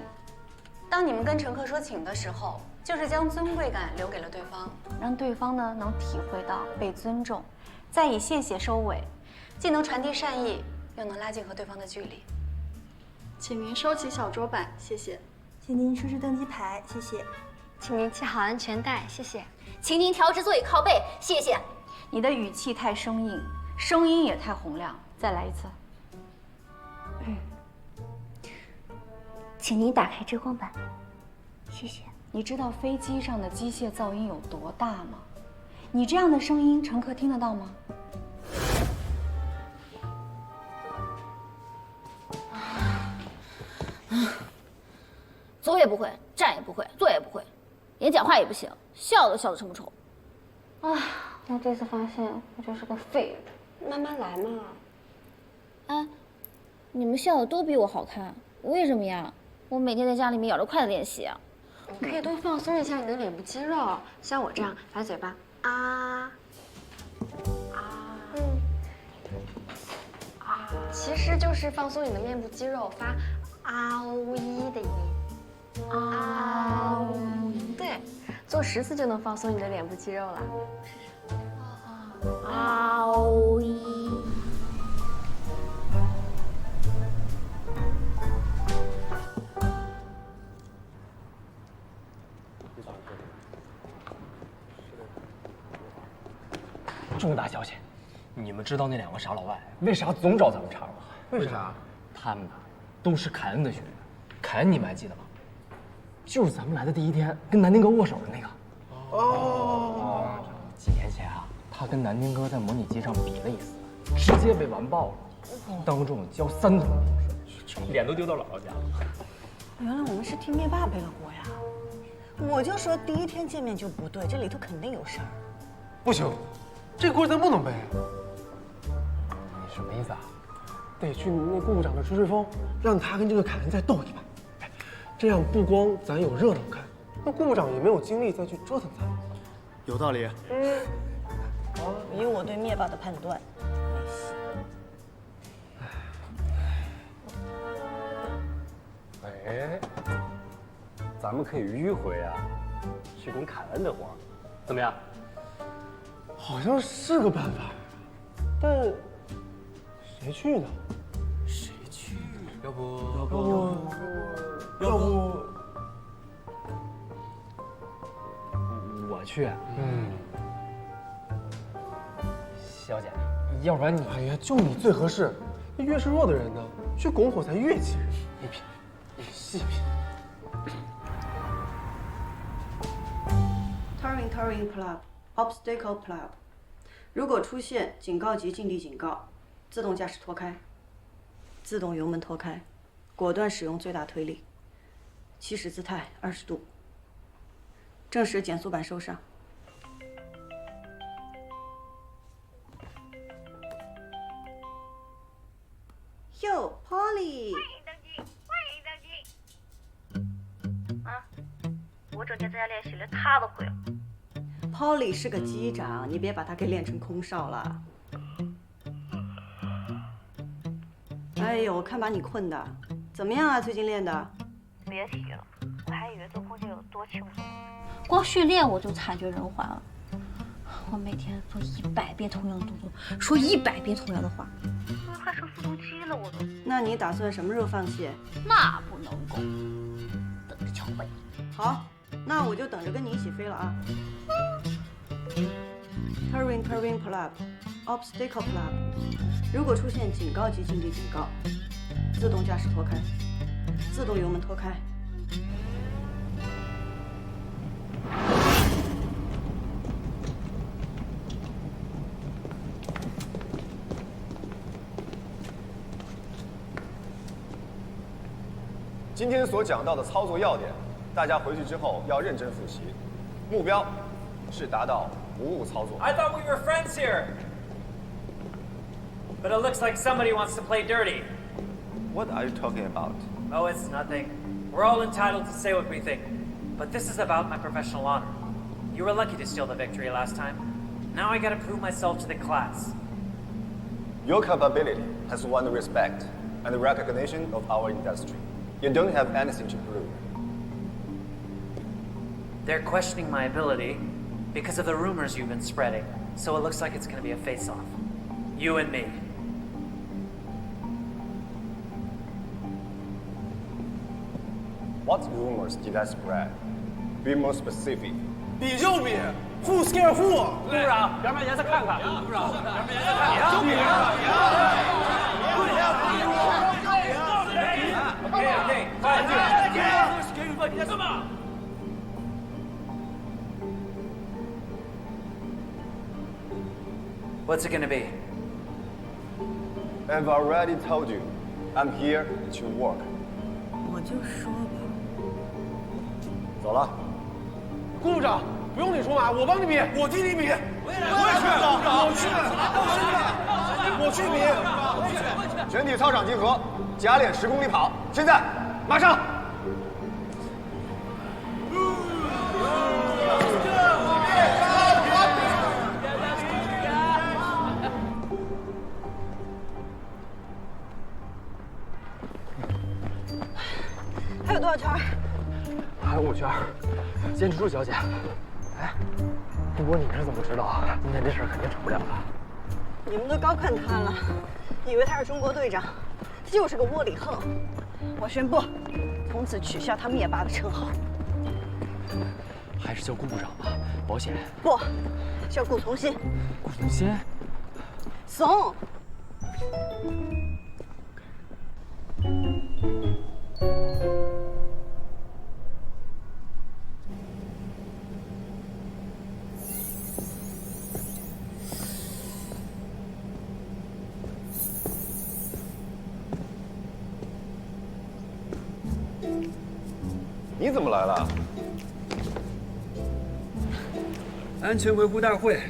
当你们跟乘客说“请”的时候，就是将尊贵感留给了对方，让对方呢能体会到被尊重，再以谢谢收尾，既能传递善意，又能拉近和对方的距离。请您收起小桌板，谢谢。请您出示登机牌，谢谢。请您系好安全带，谢谢。请您调直座椅靠背，谢谢。你的语气太生硬，声音也太洪亮，再来一次。请您打开遮光板，谢谢。你知道飞机上的机械噪音有多大吗？你这样的声音，乘客听得到吗？走也不会，站也不会，坐也不会，连讲话也不行，笑都笑得这么丑。我这次发现我就是个废物。慢慢来嘛。啊，你们笑的都比我好看，为什么呀？我每天在家里面咬着筷子练习啊。你可以多放松一下你的脸部肌肉，像我这样把嘴巴其实就是放松你的面部肌肉，发啊呜一的音。啊呜一，对，做10次就能放松你的脸部肌肉了。啊呜一。重大消息，你们知道那2个傻老外为啥总找咱们茬吗？为啥？他们都是凯恩的学员。凯恩你们还记得吗？就是咱们来的第1天跟南丁格握手的那个。几年前啊，他跟南丁格在模拟机上比了一次，直接被完爆了，当众浇3桶冷水，脸都丢到姥姥家了。原来我们是替灭霸背了锅呀！我就说第1天见面就不对，这里头肯定有事儿。不行，这锅咱不能背。你什么意思啊？得去那顾部长那吹吹风，让他跟这个凯恩再斗一把。这样不光咱有热闹看，那顾部长也没有精力再去折腾咱。有道理。以我对灭霸的判断，没戏。哎，咱们可以迂回啊，去拱凯恩的火，怎么样？好像是个办法，但谁去呢？谁去？要不我去。小姐，要不然你……哎呀，就你最合适。那越是弱的人呢，去拱火才越气人。你品，你细品。Towing Plug Obstacle Plug， 如果出现警告级近地警告，自动驾驶脱开，自动油门脱开，果断使用最大推力，起始姿态20度，正时减速板收上。哟 ，Polly。啊，我整天在家练习，连他都会了。Polly 是个机长，你别把他给练成空少了。哎呦，我看把你困的，怎么样啊？最近练的？别提了，我还以为坐空姐有多轻松，光训练我就惨绝人寰了。我每天做100遍同样的动作，说100遍同样的话，我快成复读机了，我都。那你打算什么时候放弃？那不能够，等着瞧吧。好，那我就等着跟你一起飞了啊。Turbine flap, obstacle flap。如果出现警告及禁地警告，自动驾驶脱开，自动油门脱开。今天所讲到的操作要点，大家回去之后要认真复习，目标是达到无误操作。 I thought we were friends here. But it looks like somebody wants to play dirty. What are you talking about? Oh, it's nothing. We're all entitled to say what we think. But this is about my professional honor. You were lucky to steal the victory last time. Now I gotta prove myself to the class. Your capability has won the respect and the recognition of our industry. You don't have anything to prove. They're questioning my ability because of the rumors you've been spreading. So it looks like it's gonna be a face-off. You and me. What rumors did I spread? Be more specific. 比就比 ，Who scare who？ 部长，表面颜色看看。部长，表面颜色看看。OK， 快点！给予问题什么？ What's it gonna be? I've already told you, I'm here to work. 我就说吧。走了。顾部长，不用你出马，我帮你比，我替你比。我去比。全体操场集合，加练10公里跑，现在，马上。 还有多少圈？还有5圈，坚持住，小姐。哎，不过你是怎么知道今天这事儿肯定成不了了？你们都高看他了，以为他是中国队长，他就是个窝里横。我宣布，从此取消他灭霸的称号。还是叫顾部长吧，保险。不，叫顾从新。顾从新。怂。 你怎么来了？安全维护大会，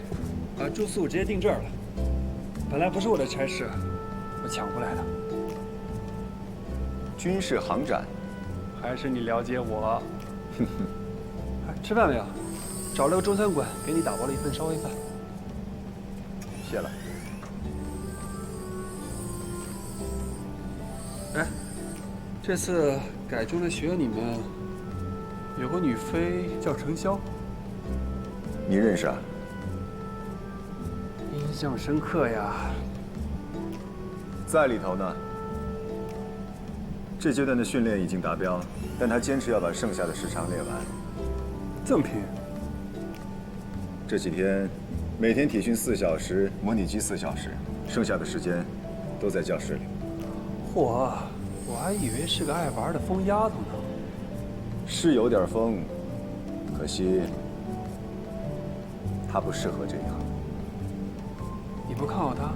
把住宿直接定这儿了。本来不是我的差事，我抢回来的。军事航展，还是你了解我。吃饭没有？找了个中餐馆，给你打包了一份烧煨饭。谢了。哎，这次改中的学员里面有个女飞叫程潇，你认识啊？印象深刻呀。在里头呢。这阶段的训练已经达标，但他坚持要把剩下的时长练完。这么拼？这几天，每天体训4小时，模拟机4小时，剩下的时间都在教室里。嚯，我还以为是个爱玩的疯丫头呢。是有点疯，可惜他不适合这一行。你不看好他？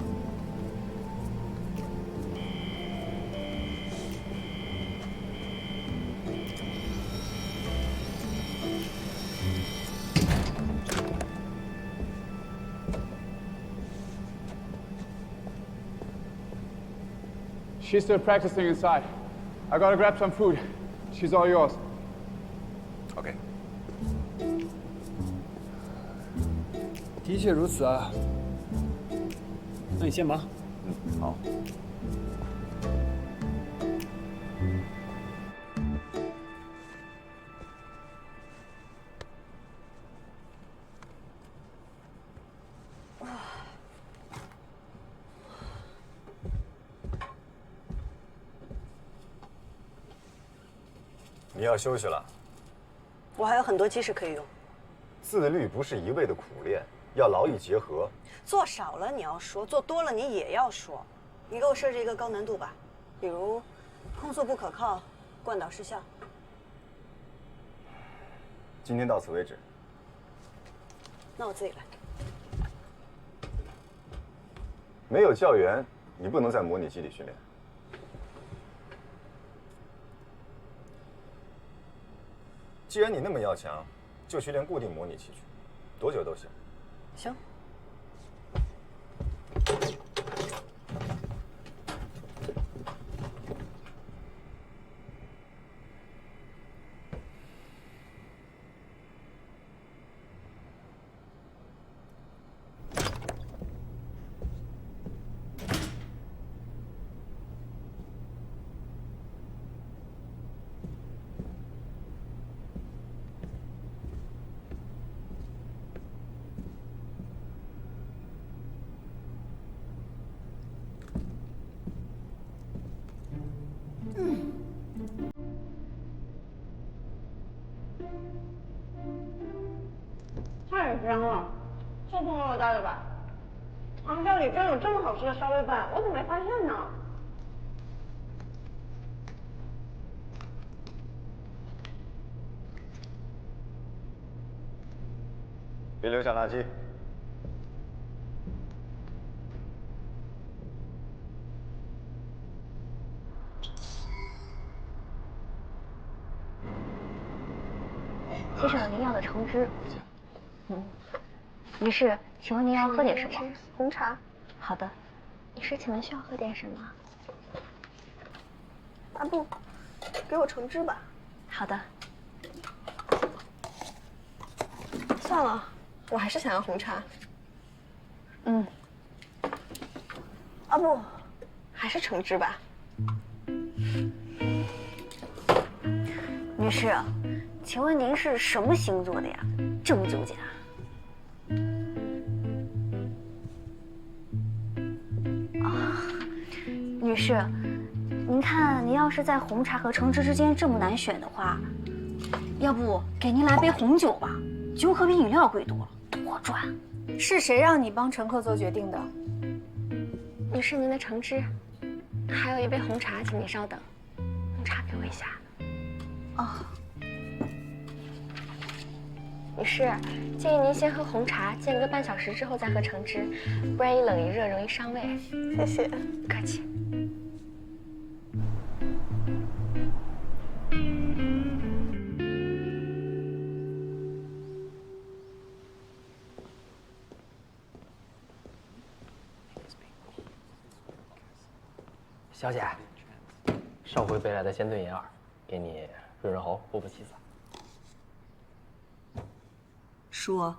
She's still practicing inside. I gotta grab some food. She's all yours. OK。的确如此啊。那你先忙。好。你要休息了。我还有很多鸡翅可以用。自律不是一味的苦练，要劳逸结合。做少了你要说，做多了你也要说。你给我设置一个高难度吧，比如控诉不可靠、惯导失效。今天到此为止。那我自己来。没有教员，你不能在模拟机里训练。既然你那么要强，就去练固定模拟器去，多久都行。行。太香了，是朋友带的吧？航校里真有这么好吃的烧味饭，我怎么没发现呢？别留下垃圾。先生，您要的橙汁。女士，请问您要喝点什么？红茶。好的。女士，请问需要喝点什么？啊不，给我橙汁吧。好的。算了，我还是想要红茶。啊不，还是橙汁吧。女士，请问您是什么星座的呀？这么纠结啊？女士，您看，您要是在红茶和橙汁之间这么难选的话，要不给您来杯红酒吧，酒可比饮料贵多了，多赚。是谁让你帮乘客做决定的？女士，您的橙汁，还有一杯红茶，请您稍等。红茶给我一下。哦。女士，建议您先喝红茶，间隔半小时之后再喝橙汁，不然一冷一热容易伤胃。谢谢，不客气。小姐，上回背来的鲜炖银耳，给你润润喉、补补气色。说。